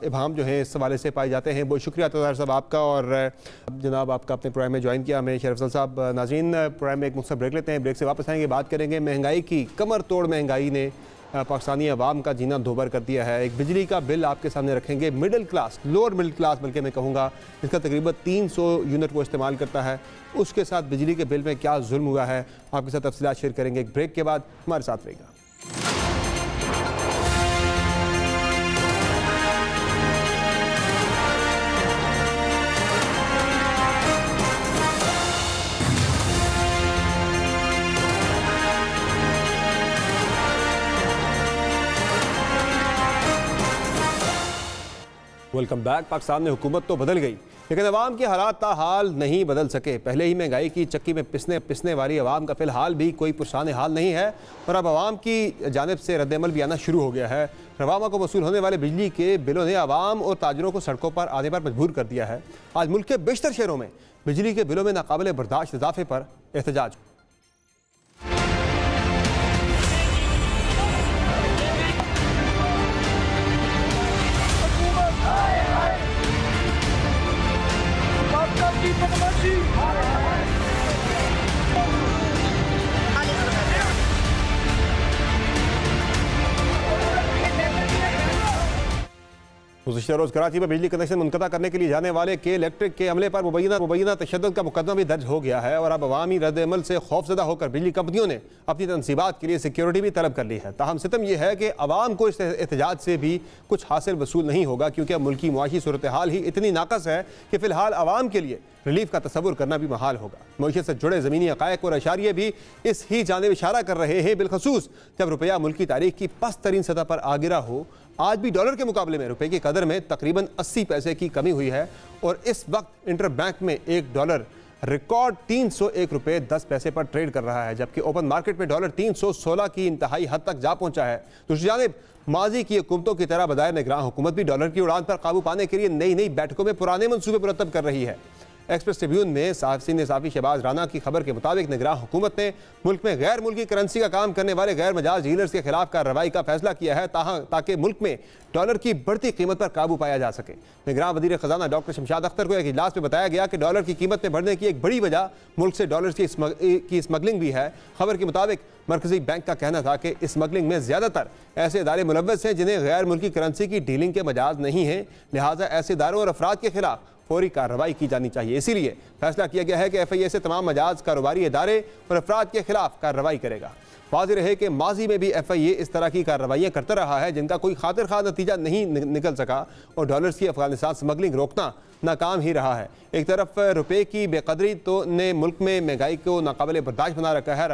Speaker 1: इबाम जो है इस हवाले से पाए जाते हैं। बहुत शुक्रिया अतोदार साहब आपका और जनाब आपका अपने प्रोग्राम में ज्वाइन किया हमें शरीफ साहब। नाज़रीन, प्रोग्राम में एक मुख्तसर ब्रेक लेते हैं, ब्रेक से वापस आएंगे, बात करेंगे महंगाई की। कमर तोड़ महंगाई ने पाकिस्तानी अवाम का जीना दोबर कर दिया है। एक बिजली का बिल आपके सामने रखेंगे, middle class, lower middle class बल्कि मैं कहूँगा, इसका तकरीबन 300 यूनिट वो इस्तेमाल करता है, उसके साथ बिजली के बिल में क्या जुल्म हुआ है आपके साथ तफसीलात शेयर करेंगे। एक ब्रेक के बाद हमारे साथ रहेगा। Welcome back. पाकिस्तान में हुकूमत तो बदल गई लेकिन अवाम के हालात ताहाल नहीं बदल सके। पहले ही महंगाई की चक्की में पिसने वाली अवाम का फिलहाल भी कोई पुरसान हाल नहीं है और अब अवाम की जानिब से रद्दअमल भी आना शुरू हो गया है। रवामा को वसूल होने वाले बिजली के बिलों ने अवाम और ताजरों को सड़कों पर आने पर मजबूर कर दिया है। आज मुल्क के बेशतर शहरों में बिजली के बिलों में नाकाबिले बर्दाश्त इजाफे पर एहतजाज। गुज़श्ता रोज़ कराची में बिजली कनेक्शन मुनक़ता करने के लिए जाने वाले के इलेक्ट्रिक के हमले पर मुबैना तशद्दुद का मुकदमा भी दर्ज हो गया है और अब अवामी रद्द-ए-अमल से खौफज़दा होकर बिजली कंपनियों ने अपनी तनसीबात के लिए सिक्योरिटी भी तलब कर ली है। ताहम सितम यह है कि अवाम को इस एहतजाज से भी कुछ हासिल वसूल नहीं होगा, क्योंकि अब मुल्की मुआशी सूरत हाल ही इतनी नाकस है कि फ़िलहाल अवाम के लिए रिलीफ का तस्वुर करना भी महाल होगा। मईशत से जुड़े ज़मीनी हक़ाइक़ और अशारिये भी इस ही जानिब इशारा कर रहे हैं, बिलखसूस जब रुपया मुल्की तारीख की पस्त तरीन सतह पर आ गिरा हो। आज भी डॉलर के मुकाबले में रुपए की कदर में तकरीबन 80 पैसे की कमी हुई है और इस वक्त इंटर बैंक में एक डॉलर रिकॉर्ड 301 रुपये 10 पैसे पर ट्रेड कर रहा है, जबकि ओपन मार्केट में डॉलर 316 की इंतहाई हद तक जा पहुंचा है। दूसरी जानिब माजी की हुकूमतों की तरह बदायर निगरान हुकूमत भी डॉलर की उड़ान पर काबू पाने के लिए नई नई बैठकों में पुराने मंसूबे मुरतब कर रही है। एक्सप्रेस ट्रिब्यून में सीनियर सहाफ़ी शहबाज राना की खबर के मुताबिक निगरान हुकूमत ने मुल्क में गैर मुल्की करेंसी का काम करने वाले गैर मजाज डीलर्स के खिलाफ कार्रवाई का फैसला किया है ताकि मुल्क में डॉलर की बढ़ती कीमत पर काबू पाया जा सके। निगरान वज़ीर ख़जाना डॉक्टर शमशाद अख्तर को एक इजलास में बताया गया कि डॉलर की कीमत में बढ़ने की एक बड़ी वजह मुल्क से डॉलर की स्मगलिंग भी है। खबर के मुताबिक मरकज़ी बैंक का कहना था कि स्मगलिंग में ज़्यादातर ऐसे इदारे मुलव्वस हैं जिन्हें गैर मुल्की करेंसी की डीलिंग के मजाज नहीं है, लिहाजा ऐसे इदारों और अफराद के खिलाफ फौरी कार्रवाई की जानी चाहिए। इसीलिए फैसला किया गया है कि FIA से तमाम मजाज कारोबारी इदारे और अफराद के खिलाफ कार्रवाई करेगा। वाज़ेह रहे कि माजी में भी FIA इस तरह की कार्रवाइयाँ करता रहा है जिनका कोई खातिर खा नतीजा नहीं निकल सका और डॉलर्स की अफगानिस्तान स्मगलिंग रोकना नाकाम ही रहा है। एक तरफ रुपए की बेकदरी तो ने मुल्क में महंगाई को नाकाबिले बर्दाश्त बना रखा है,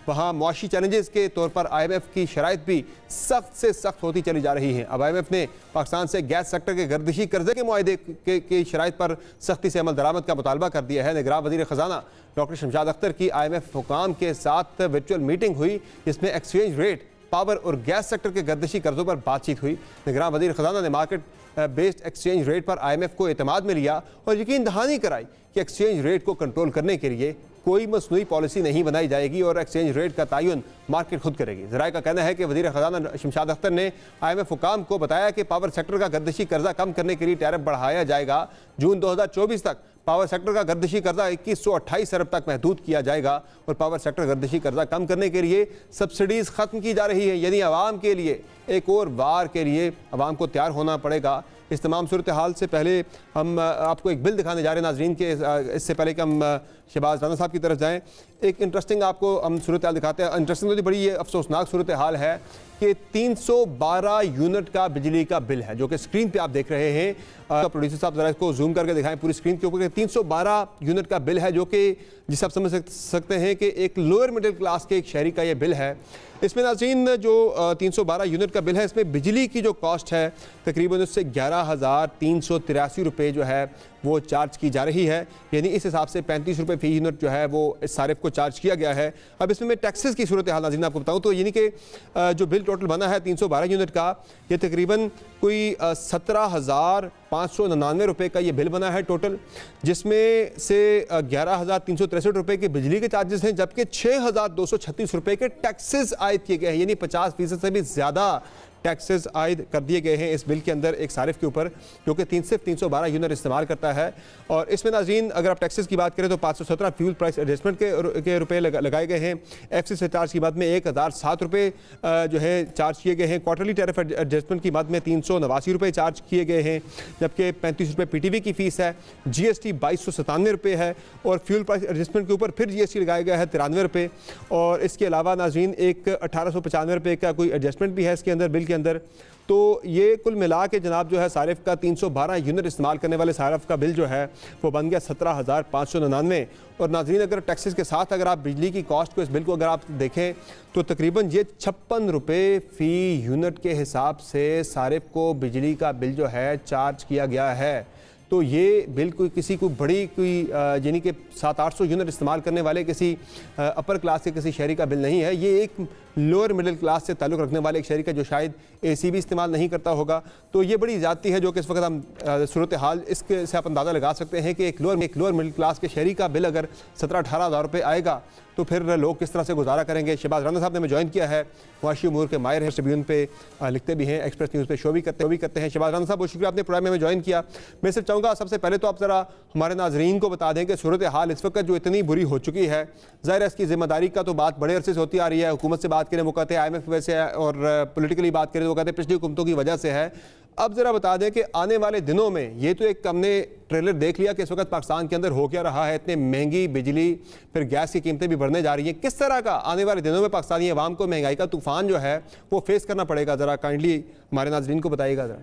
Speaker 1: वहाँ मुआशी चैलेंजेस के तौर पर IMF की शराइत भी सख्त से सख्त होती चली जा रही हैं। अब IMF ने पाकिस्तान से गैस सेक्टर के गर्दिशी कर्जे के मुआहदे की शराइत पर सख्ती से अमल दरामद का मुतालबा कर दिया है। निगरान वज़ीर ख़जाना डॉक्टर शमशाद अख्तर की IMF हुकाम के साथ वर्चुअल मीटिंग हुई, जिसमें एक्सचेंज रेट, पावर और गैस सेक्टर के गर्दिशी कर्जों पर बातचीत हुई। निगरान वज़ीर ख़जाना ने मार्केट बेस्ड एक्सचेंज रेट पर IMF को एतमाद में लिया और यकीन दहानी कराई कि एक्सचेंज रेट को कंट्रोल करने के लिए कोई मसनूई पॉलिसी नहीं बनाई जाएगी और एक्सचेंज रेट का तयन मार्केट खुद करेगी। ज़राए का कहना है कि वज़ीर ख़जाना शमशाद अख्तर ने IMF हुकाम को बताया कि पावर सेक्टर का गर्दिशी कर्जा कम करने के लिए टैरिफ बढ़ाया जाएगा। जून 2024 तक पावर सेक्टर का गर्दिशी कर्जा 2128 अरब तक महदूद किया जाएगा और पावर सेक्टर गर्दिशी कर्जा कम करने के लिए सब्सिडीज़ ख़त्म की जा रही है। यानी आवाम के लिए एक और बार के लिए आवाम को तैयार होना पड़ेगा। इस तमाम सूरत हाल से पहले हम आपको एक बिल दिखाने जा रहे हैं नाजरीन के, इससे पहले कि हम शहबाज राना साहब की तरफ जाएँ, एक इंटरेस्टिंग आपको हम सूरत हाल दिखाते हैं। इंटरेस्टिंग तो बड़ी ये अफसोसनाक सूरत हाल है कि 312 यूनिट का बिजली का बिल है, जो कि स्क्रीन पे आप देख रहे हैं। प्रोड्यूसर साहब ज़रा इसको जूम करके दिखाएं पूरी स्क्रीन के ऊपर। 312 यूनिट का बिल है, जो कि जिसे आप समझ सकते हैं कि एक लोअर मिडिल क्लास के एक शहरी का ये बिल है। इसमें नाज़रीन जो 312 यूनिट का बिल है, इसमें बिजली की जो कॉस्ट है तकरीबन उससे 11,383 रुपये जो है वो चार्ज की जा रही है। यानी इस हिसाब से 35 रुपये फ़ी यूनिट जो है वो इस सारिफ को चार्ज किया गया है। अब इसमें मैं टैक्सेस की सूरत हाल नाज़रीन आपको बताऊँ तो यानी कि जो बिल टोटल बना है 312 यूनिट का, ये तकरीबन कोई 17,599 रुपये का ये बिल बना है टोटल, जिसमें से 11,363 रुपये के बिजली के चार्जेस हैं, जबकि 6,236 रुपये के टैक्सेस आयद किए गए हैं। यानी 50% से भी ज़्यादा टैक्सेस आयद कर दिए गए हैं इस बिल के अंदर एक सारिफ के ऊपर, जो कि सिर्फ 312 यूनिट इस्तेमाल करता है। और इसमें नाज़रीन अगर आप टैक्सेस की बात करें तो 517 फ्यूल प्राइस एडजस्टमेंट के रुपये लगाए गए हैं। FCC चार्ज की बात में 1,007 रुपये जो है चार्ज किए गए हैं। क्वार्टरली टैरिफ एडजस्टमेंट की बात में 389 रुपये चार्ज किए गए हैं, जबकि 35 रुपये PTV की फ़ीस है। GST 2297 रुपये है और फ्यूल प्राइस एडजस्टमेंट के ऊपर फिर GST लगाया गया है 93 रुपये। और इसके अलावा नाज़रीन एक 1895 रुपये का कोई एडजस्टमेंट भी है इसके अंदर बिल के अंदर। तो ये कुल मिला के जनाब जो है सारिफ का 312 यूनिट इस्तेमाल करने वाले सारिफ का बिल जो है वो बन गया 17,599। और नाज़रीन अगर टैक्सेस के साथ अगर आप बिजली की कॉस्ट को, इस बिल को अगर आप देखें तो तकरीबन ये 56 रुपये फ़ी यूनिट के हिसाब से सारिफ को बिजली का बिल जो है चार्ज किया गया है। तो ये बिल कोई किसी को बड़ी कोई यानी कि 700-800 यूनिट इस्तेमाल करने वाले किसी अपर क्लास के किसी शहरी का बिल नहीं है। ये एक लोअर मिडिल क्लास से ताल्लुक़ रखने वाले एक शहरी का जो शायद AC भी इस्तेमाल नहीं करता होगा। तो ये बड़ी ज़्यादती है जो कि इस वक्त हम सूरत हाल इसके से आप अंदाज़ा लगा सकते हैं कि एक लोअर मिडिल क्लास के शहरी का बिल अगर 17-18 हज़ार रुपये आएगा तो फिर लोग किस तरह से गुजारा करेंगे। शहबाज राना साहब ने हमें ज्वाइन किया है, मुआशी उमूर के माहिर हैं, ट्रिब्यून पे लिखते भी हैं, एक्सप्रेस न्यूज़ पे शो भी करते हैं। शहबाज राना साहब बहुत शुक्रिया आपने प्रोग्राम में हमें ज्वाइन किया। मैं सिर्फ चाहूँगा सबसे पहले तो आप ज़रा हमारे नाजरीन को बता दें कि सूरत हाल इस वक्त जो इतनी बुरी हो चुकी है, ज़ाहिर है इसकी ज़िम्मेदारी का तो बात बड़े अरसे से होती आ रही है। हुकूमत से बात करें वो कहते हैं IMF की वजह से, और पॉलिटिकली बात करें तो वो कहते हैं पिछली हुकूमतों की वजह से है। अब जरा बता दें कि आने वाले दिनों में, ये तो एक हमने ट्रेलर देख लिया कि इस वक्त पाकिस्तान के अंदर हो क्या रहा है, इतने महंगी बिजली, फिर गैस की कीमतें भी बढ़ने जा रही हैं। किस तरह का आने वाले दिनों में पाकिस्तानी अवाम को महंगाई का तूफान जो है वो फेस करना पड़ेगा, जरा काइंडली हमारे नाज़रीन को बताइएगा जरा।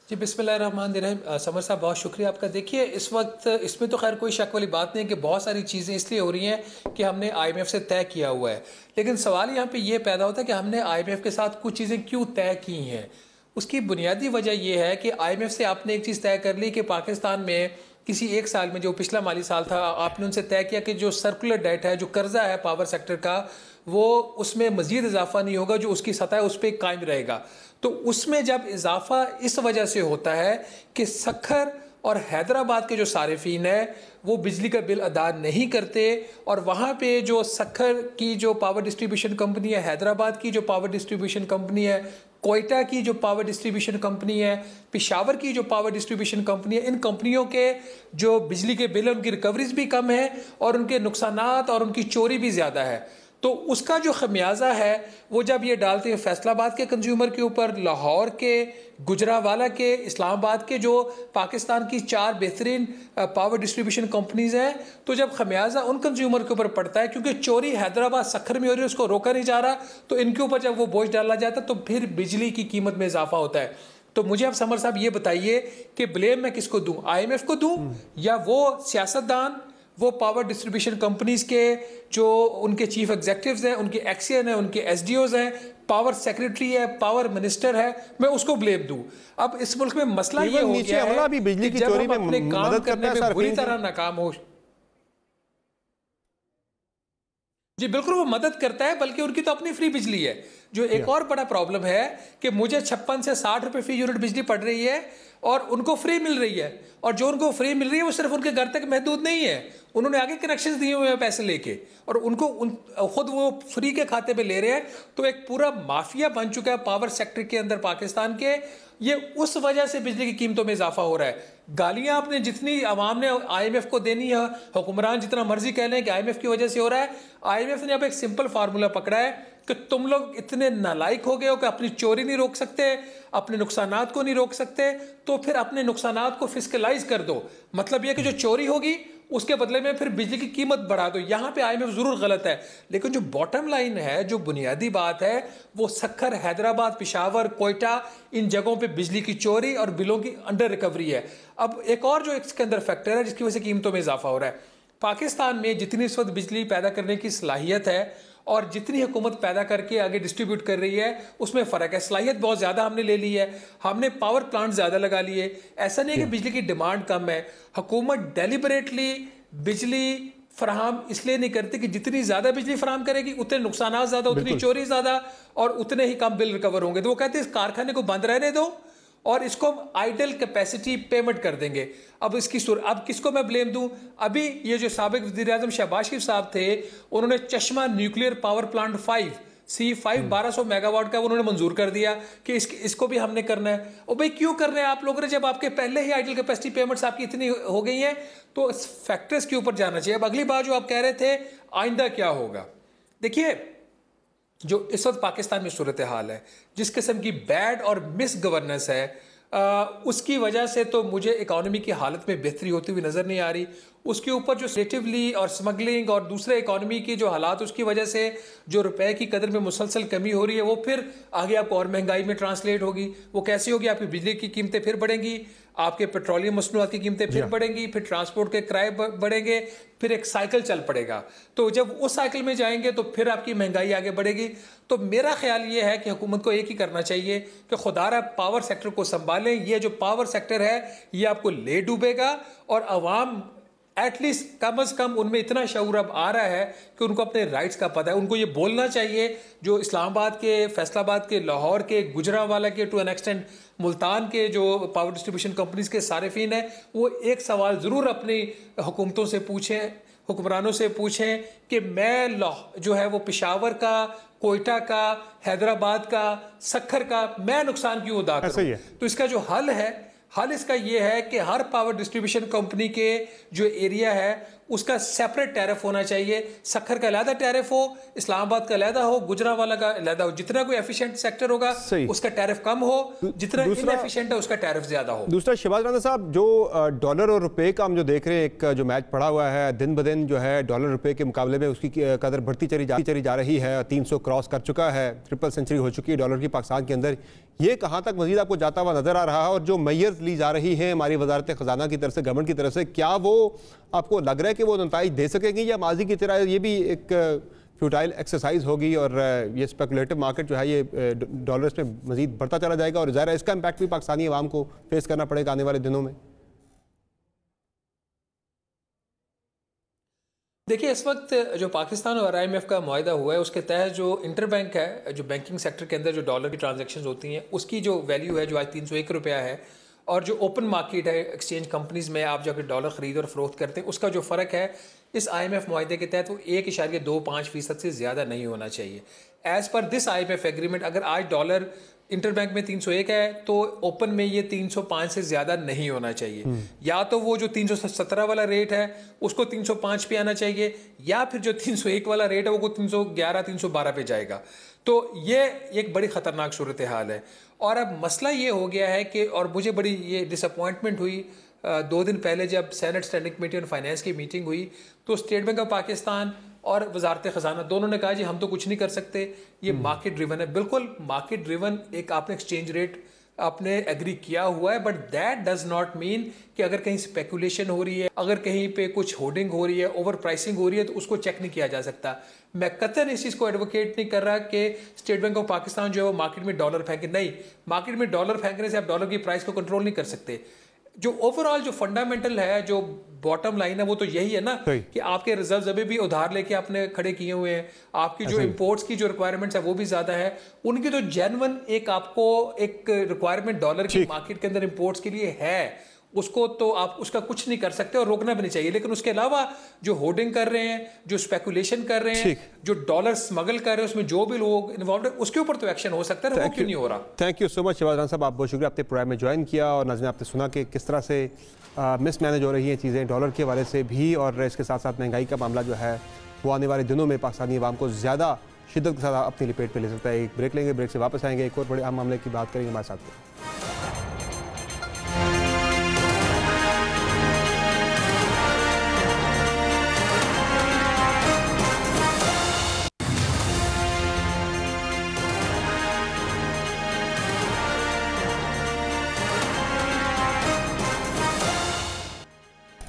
Speaker 7: जी बिस्मिल्लाहिर्रहमानिर्रहीम। समर साहब बहुत शुक्रिया आपका। देखिए इस वक्त इसमें तो खैर कोई शक वाली बात नहीं है कि बहुत सारी चीज़ें इसलिए हो रही हैं कि हमने IMF से तय किया हुआ है, लेकिन सवाल यहाँ पे ये पैदा होता है कि हमने IMF के साथ कुछ चीज़ें क्यों तय की हैं। उसकी बुनियादी वजह यह है कि IMF से आपने एक चीज़ तय कर ली कि पाकिस्तान में किसी एक साल में, जो पिछला माली साल था, आपने उनसे तय किया कि जो सर्कुलर डेट है, जो कर्जा है पावर सेक्टर का, वो उसमें मज़ीद इजाफा नहीं होगा, जो उसकी सतह है उस पर कायम रहेगा। तो उसमें जब इजाफा इस वजह से होता है कि सखर और हैदराबाद के जो सारिफीन है वो बिजली का बिल अदा नहीं करते, और वहाँ पे जो सखर की जो पावर डिस्ट्रीब्यूशन कंपनी है, हैदराबाद की जो पावर डिस्ट्रीब्यूशन कंपनी है, कोयटा की जो पावर डिस्ट्रीब्यूशन कंपनी है, पेशावर की जो पावर डिस्ट्रीब्यूशन कंपनी है, इन कंपनियों के जो बिजली के बिल है उनकी रिकवरीज भी कम है और उनके नुकसानात और उनकी चोरी भी ज़्यादा है। तो उसका जो खमियाजा है वो जब ये डालते हैं फैसलाबाद के कंज्यूमर के ऊपर, लाहौर के, गुजरावाला के, इस्लामाबाद के, जो पाकिस्तान की 4 बेहतरीन पावर डिस्ट्रीब्यूशन कंपनीज हैं, तो जब खमियाजा उन कंज्यूमर के ऊपर पड़ता है, क्योंकि चोरी हैदराबाद सखर में हो रही है, उसको रोका नहीं जा रहा, तो इनके ऊपर जब वो बोझ डाला जाता है तो फिर बिजली की कीमत में इजाफा होता है। तो मुझे अब समर साहब ये बताइए कि ब्लेम मैं किसको दूं, IMF को दूं या वो सियासतदान, वो पावर डिस्ट्रीब्यूशन कंपनीज के जो उनके चीफ एग्जीक्यूटिव्स हैं, उनके एक्सियन हैं, उनके SDOs हैं, पावर सेक्रेटरी है, पावर मिनिस्टर है, मैं उसको ब्लेम दूं? अब इस मुल्क में मसला ये हो गया है
Speaker 1: भी बिजली
Speaker 7: कि
Speaker 1: की
Speaker 7: जब
Speaker 1: चोरी
Speaker 7: हम अपने
Speaker 1: में
Speaker 7: काम
Speaker 1: मदद
Speaker 7: करने में बुरी तरह नाकाम हो। जी बिल्कुल वो मदद करता है, बल्कि उनकी तो अपनी फ्री बिजली है। जो एक और बड़ा प्रॉब्लम है कि मुझे 56 से 60 रुपए फी यूनिट बिजली पड़ रही है और उनको फ्री मिल रही है, और जो उनको फ्री मिल रही है वो सिर्फ उनके घर तक महदूद नहीं है, उन्होंने आगे कनेक्शंस दिए हुए हैं पैसे लेके, और उनको खुद वो फ्री के खाते पे ले रहे हैं। तो एक पूरा माफिया बन चुका है पावर सेक्टर के अंदर पाकिस्तान के। ये उस वजह से बिजली की कीमतों में इजाफा हो रहा है। गालियां आपने जितनी आवाम ने IMF को देनी है, हुक्मरान जितना मर्जी कह लें कि IMF की वजह से हो रहा है, IMF ने अब एक सिंपल फार्मूला पकड़ा है कि तुम लोग इतने नालायक हो गए हो कि अपनी चोरी नहीं रोक सकते, अपने नुकसानात को नहीं रोक सकते, तो फिर अपने नुकसानात को फिस्कलाइज कर दो। मतलब यह कि जो चोरी होगी उसके बदले में फिर बिजली की कीमत बढ़ा दो। यहां पे IMF जरूर गलत है, लेकिन जो बॉटम लाइन है, जो बुनियादी बात है, वो सखर, हैदराबाद, पेशावर, कोयटा, इन जगहों पे बिजली की चोरी और बिलों की अंडर रिकवरी है। अब एक और जो इसके अंदर फैक्टर है जिसकी वजह से कीमतों में इजाफा हो रहा है, पाकिस्तान में जितनी इस वक्त बिजली पैदा करने की सलाहियत है और जितनी हुकूमत पैदा करके आगे डिस्ट्रीब्यूट कर रही है उसमें फ़र्क है। सलाहियत बहुत ज़्यादा हमने ले ली है, हमने पावर प्लांट ज़्यादा लगा लिए। ऐसा नहीं है कि बिजली की डिमांड कम है, हुकूमत डेलिबरेटली बिजली फराहम इसलिए नहीं करती कि जितनी ज़्यादा बिजली फराहम करेगी उतने नुकसान ज़्यादा, उतनी चोरी ज़्यादा और उतने ही कम बिल रिकवर होंगे। तो वो कहते हैं इस कारखाने को बंद रहने दो और इसको हम आइडल कैपेसिटी पेमेंट कर देंगे। अब अब किसको मैं ब्लेम दूं? अभी ये जो साबिक वज़ीर-ए-आज़म शहबाज शरीफ साहब थे, उन्होंने चश्मा nuclear power plant 5 C5 1200 megawatt का उन्होंने मंजूर कर दिया कि इसको भी हमने करना है। और भाई क्यों कर रहे हैं आप लोगों ने, जब आपके पहले ही आइडल कैपेसिटी पेमेंट्स आपकी इतनी हो गई हैं? तो फैक्टर्स के ऊपर जाना चाहिए। अब अगली बात जो आप कह रहे थे आइंदा क्या होगा, देखिए जो इस वक्त पाकिस्तान में सूरत हाल है, जिस किस्म की बैड और मिस गवर्नेंस है, उसकी वजह से तो मुझे इकॉनमी की हालत में बेहतरी होती हुई नज़र नहीं आ रही। उसके ऊपर जो सेटिवली और स्मगलिंग और दूसरे इकॉनमी की जो हालात, उसकी वजह से जो रुपए की कदर में मुसलसल कमी हो रही है, वो फिर आगे आपको और महंगाई में ट्रांसलेट होगी। वो कैसी होगी? आपकी बिजली की कीमतें फिर बढ़ेंगी, आपके पेट्रोलियम मसनूआत की कीमतें फिर बढ़ेंगी, फिर ट्रांसपोर्ट के किराए बढ़ेंगे, फिर एक साइकिल चल पड़ेगा। तो जब उस साइकिल में जाएंगे तो फिर आपकी महंगाई आगे बढ़ेगी। तो मेरा ख्याल ये है कि हुकूमत को एक ही करना चाहिए कि खुदारा पावर सेक्टर को संभालें। ये जो पावर सेक्टर है ये आपको ले डूबेगा, और अवाम एटलीस्ट कम अज कम उनमें इतना शऊर अब आ रहा है कि उनको अपने राइट्स का पता है। उनको ये बोलना चाहिए, जो इस्लामाबाद के, फैसलाबाद के, लाहौर के, गुजरावाला के, टू एन एक्सटेंट मुल्तान के जो पावर डिस्ट्रीब्यूशन कंपनीज के सारिफीन हैं, वो एक सवाल ज़रूर अपनी हुकूमतों से पूछें, हुक्मरानों से पूछें कि मैं जो है वो पेशावर का, कोयटा का, हैदराबाद का, सखर का मैं नुकसान क्यों अदा करूं? तो इसका जो हल है, हल इसका ये है कि हर पावर डिस्ट्रीब्यूशन कंपनी के जो एरिया है उसका सेपरेट टैरिफ होना चाहिए। सक्खर का अलहदा टैरिफ हो, इस्लामाबाद का अलहदा हो, गुजरांवाला का अलहदा हो। जितना कोई एफिशिएंट सेक्टर होगा उसका टैरिफ कम हो, जितना इनएफिशिएंट है उसका टैरिफ ज्यादा हो।
Speaker 1: दूसरा शहबाज राना साहब, जो डॉलर और रुपए का हम जो देख रहे हैं, एक जो मैच पड़ा हुआ है, दिन ब दिन जो है डॉलर रुपए के मुकाबले में उसकी कदर बढ़ती चली जा रही है। 300 क्रॉस कर चुका है, ट्रिपल सेंचुरी हो चुकी है डॉलर की पाकिस्तान के अंदर। ये कहाँ तक मजीद आपको जाता हुआ नजर आ रहा है? और जो मैयर्स ली जा रही है हमारी वजारत खजाना की तरफ से, गवर्नमेंट की तरफ से, क्या वो आपको लग रहा है कि वो नताइज दे सकेंगी, या माजी की तरह ये भी एक फ्यूटाइल एक्सरसाइज होगी और ये स्पेकुलेटिव मार्केट जो है ये डॉलर्स में मजीद बढ़ता चला जाएगा और ज़ाहिर है इसका इम्पैक्ट भी पाकिस्तानी अवाम को फेस करना पड़ेगा आने वाले दिनों में?
Speaker 7: देखिए, इस वक्त जो पाकिस्तान और IMF का मुआहदा हुआ है उसके तहत जो इंटरबैंक है, जो बैंकिंग सेक्टर के अंदर जो डॉलर की ट्रांजैक्शंस होती हैं उसकी जो वैल्यू है जो आज 301 रुपया है, और जो ओपन मार्केट है एक्सचेंज कंपनीज में आप जाकर डॉलर खरीद और फरोख्त करते हैं उसका जो फ़र्क है इस IMF मुआहदे के तहत वो 1.25% से ज़्यादा नहीं होना चाहिए। As per this IMF agreement अगर आज डॉलर इंटरबैंक में 301 है तो ओपन में ये 305 से ज़्यादा नहीं होना चाहिए। या तो वो जो 317 वाला रेट है उसको 305 पे आना चाहिए, या फिर जो 301 वाला रेट है वो 311 312 पे जाएगा। तो ये एक बड़ी ख़तरनाक सूरत हाल है। और अब मसला ये हो गया है कि, और मुझे बड़ी ये डिसअपॉइंटमेंट हुई 2 दिन पहले जब senate standing committee on finance की मीटिंग हुई तो स्टेट बैंक ऑफ पाकिस्तान और वजारत खजाना दोनों ने कहा जी हम तो कुछ नहीं कर सकते, ये मार्केट ड्रिवन है। बिल्कुल मार्केट ड्रिवन, एक आपने एक्सचेंज रेट आपने एग्री किया हुआ है, but that does not mean कि अगर कहीं स्पेकुलेशन हो रही है, अगर कहीं पे कुछ होर्डिंग हो रही है, ओवर प्राइसिंग हो रही है तो उसको चेक नहीं किया जा सकता। मैं कतई इस चीज़ को एडवोकेट नहीं कर रहा कि स्टेट बैंक ऑफ पाकिस्तान जो है वो मार्केट में डॉलर फेंके, नहीं, मार्केट में डॉलर फेंकने से आप डॉलर की प्राइस को कंट्रोल नहीं कर सकते। जो ओवरऑल जो फंडामेंटल है, जो बॉटम लाइन है वो तो यही है ना कि आपके रिजर्व्स अभी भी उधार लेके आपने खड़े किए हुए हैं, आपकी जो इंपोर्ट्स की जो रिक्वायरमेंट्स है वो भी ज्यादा है, उनकी तो जेन्युइन एक आपको एक रिक्वायरमेंट डॉलर की मार्केट के अंदर इंपोर्ट्स के लिए है, उसको तो आप उसका कुछ नहीं कर सकते और रोकना भी नहीं चाहिए। लेकिन उसके अलावा जो होर्डिंग कर रहे हैं, जो स्पेकुलेशन कर रहे हैं, जो डॉलर स्मगल कर रहे हैं, उसमें जो भी लोग इन्वॉल्व है उसके ऊपर तो एक्शन हो सकता है, वो क्यों नहीं हो रहा?
Speaker 1: Thank you so much Shahbaz Rana sahab, आप बहुत शुक्रिया, आपने प्रोग्राम में ज्वाइन किया और नाज़रीन आपने सुना कि किस तरह से मिस मैनेज हो रही हैं चीज़ें डॉलर के हवाले से भी, और इसके साथ साथ महंगाई का मामला जो है वो आने वाले दिनों में पाकिस्तानी अवाम को ज़्यादा शिद्दत के साथ अपनी लपेट पर ले सकता है। एक ब्रेक लेंगे, ब्रेक से वापस आएंगे, एक और बड़े अहम मामले की बात करेंगे हमारे साथ।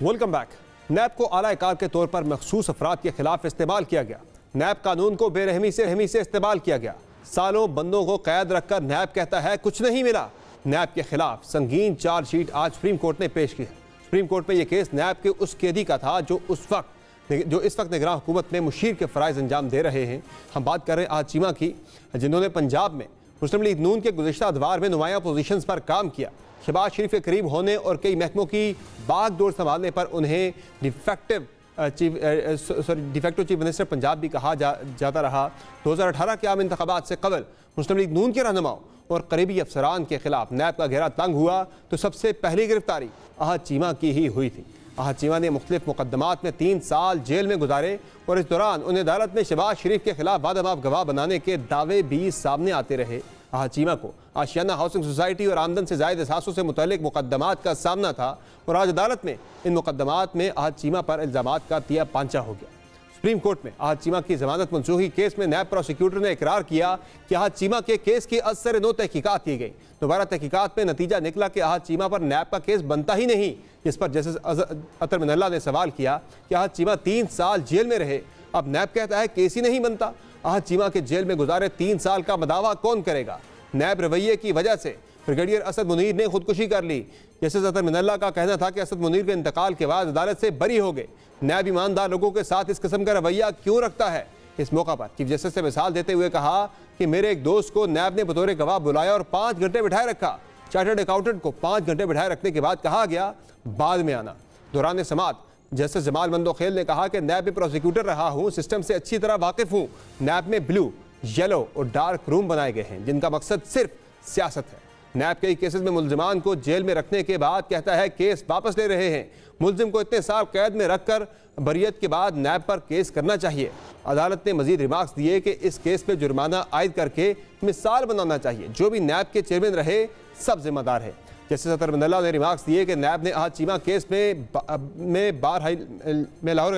Speaker 1: Welcome back. नैब को आला कार के तौर पर मखसूस अफराद के खिलाफ इस्तेमाल किया गया। नैब कानून को बेरहमी से इस्तेमाल किया गया। सालों बंदों को कैद रखकर नैब कहता है कुछ नहीं मिला। नैब के खिलाफ संगीन चार्जशीट आज सुप्रीम कोर्ट ने पेश की है। सुप्रीम कोर्ट में यह केस नैब के उस कैदी का था जो इस वक्त निगरान हुकूमत में मुशीर के फ़राइज़ अंजाम दे रहे हैं। हम बात कर रहे हैं आहत चीमा की, जिन्होंने पंजाब में मुस्लिम लीग नून के गुज़िश्ता अदवार में नुमाया पोजीशंस पर काम किया। शहबाज शरीफ के करीब होने और कई महकमों की बागडोर संभालने पर उन्हें डिफेक्टिव चीफ मिनिस्टर पंजाब भी कहा जाता रहा। 2018 के आम इंतखाबात से कबल मुस्लिम लीग नून के रहनुमाओं और करीबी अफसरान के खिलाफ नैब का घेरा तंग हुआ तो सबसे पहली गिरफ्तारी आहत चीमा की ही हुई थी। आहत चीमा ने मुख्तलिफ मुकदमात में 3 साल जेल में गुजारे और इस दौरान उन्हें अदालत में शहबाज शरीफ के खिलाफ वादा-माफ गवाह बनाने के दावे भी सामने आते रहे। आहत चीमा को आशियाना हाउसिंग सोसाइटी और आमदन से ज़ायद एहसासों से मुतल्लिक मुकदमात का सामना था और आज अदालत में इन मुकदमात में आहत चीमा पर इल्ज़ामात का तिया पांचा हो गया। सुप्रीम कोर्ट में आहत चीमा की जमानत मंसूखी केस में नैब प्रोसिक्यूटर ने इकरार किया कि आहत चीमा के केस की असर नो तहकीकात की गई। दोबारा तहकीकात में नतीजा निकला कि आहत चीमा पर नैब का केस बनता ही नहीं। इस पर जस्टिस अतर मिनल्ला ने सवाल किया कि आहत चीमा 3 साल जेल में रहे, अब नैब कहता है केस ही नहीं बनता। आहत चीमा के जेल में गुजारे 3 साल का दावा कौन करेगा? नैब रवैये की वजह से ब्रिगेडियर असद मुनीर ने खुदकुशी कर ली। जस्टिस अतर मिनल्ला का कहना था कि असद मुनीर के इंतकाल के बाद अदालत से बरी हो गए। नैब ईमानदार लोगों के साथ इस किस्म का रवैया क्यों रखता है? इस मौका पर चीफ जस्टिस से मिसाल देते हुए कहा कि मेरे एक दोस्त को नैब ने बतौर गवाह बुलाया और 5 घंटे बिठाए रखा। चार्टर्ड अकाउंटेंट को 5 घंटे बिठाए रखने के बाद कहा गया बाद में आना। दौरान समाअत जस्टिस जमाल मंदोखेल ने कहा कि नैब में प्रोसिक्यूटर रहा हूँ, सिस्टम से अच्छी तरह वाकिफ हूँ। नैब में ब्लू, येलो और डार्क रूम बनाए गए हैं जिनका मकसद सिर्फ सियासत है। नैब कई केसेस में मुलजिमान को जेल में रखने के बाद कहता है केस वापस ले रहे हैं। मुलजिम को इतने साल कैद में रखकर बरियत के बाद नैब पर केस करना चाहिए। अदालत ने मजीद रिमार्क्स दिए कि इस केस पे जुर्माना आयद करके मिसाल बनाना चाहिए। जो भी नैब के चेयरमैन रहे सब जिम्मेदार है। जस्टिस अतर मंदला ने रिमार्क्स दिए कि नैब ने आज चीमा केस में लाहौर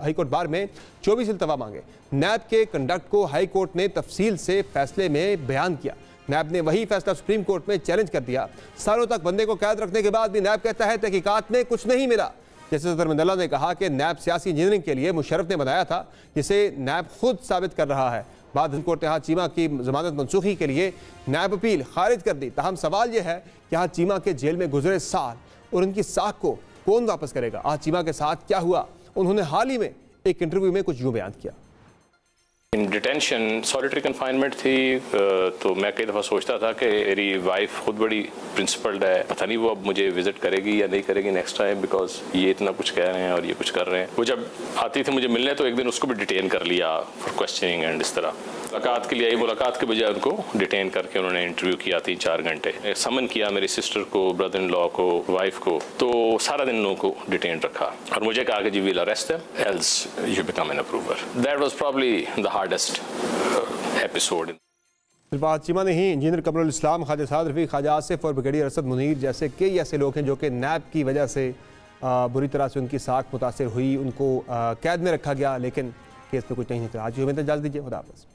Speaker 1: हाईकोर्ट बार में 24 इल्तवा मांगे। नैब के कंडक्ट को हाई कोर्ट ने तफसील से फैसले में बयान किया। नैब ने वही फैसला सुप्रीम कोर्ट में चैलेंज कर दिया। सालों तक बंदे को कैद रखने के बाद भी नैब कहता है तहकीकात में कुछ नहीं मिला। जस्टिस अतर मंदला ने कहा कि नैब सियासी इंजीनियरिंग के लिए मुशर्रफ ने बनाया था, जिसे नैब खुद साबित कर रहा है। बाद कोर्ट ने चीमा की जमानत मनसूखी के लिए नैब अपील खारिज कर दी। ताहम सवाल यह है कि यहाँ चीमा के जेल में गुजरे साल और उनकी साख को कौन वापस करेगा। आज चीमा के साथ क्या हुआ, उन्होंने हाल ही में एक इंटरव्यू में कुछ यूँ बयान किया।
Speaker 8: डिटेंशन सॉलिटरी कन्फाइनमेंट थी, तो मैं कई दफ़ा सोचता था कि मेरी वाइफ खुद बड़ी प्रिंसिपल्ड है, पता नहीं वो अब मुझे विजिट करेगी या नहीं करेगी नेक्स्ट टाइम, बिकॉज ये इतना कुछ कह रहे हैं और ये कुछ कर रहे हैं। वो जब आती थी मुझे मिलने तो एक दिन उसको भी डिटेन कर लिया फॉर क्वेश्चनिंग एंड इस तरह मुलाकात के लिए आई। मुलाकात के बजाय उनको डिटेन करके उन्होंने इंटरव्यू किया 3-4 घंटे। समन किया मेरी सिस्टर को, ब्रदर इन लॉ को, वाइफ को, तो सारा दिन लोगों को डिटेन रखा और मुझे कहा कि जी will arrest them else you become an approver. That was probably the hardest episode.
Speaker 1: सिर्फ आज चीमा नहीं, इंजीनियर कमरुल इस्लाम, ख्वाजा साद रफीक, ख्वाजा आसिफ और ब्रिगेडियर असद मुनीर जैसे कई ऐसे लोग हैं जो कि नैब की वजह से बुरी तरह से उनकी साख मुतासर हुई, उनको कैद में रखा गया, लेकिन केस पे कुछ नहीं निकला। आज हमें इजाज़त दीजिए, खुदा हाफ़िज़।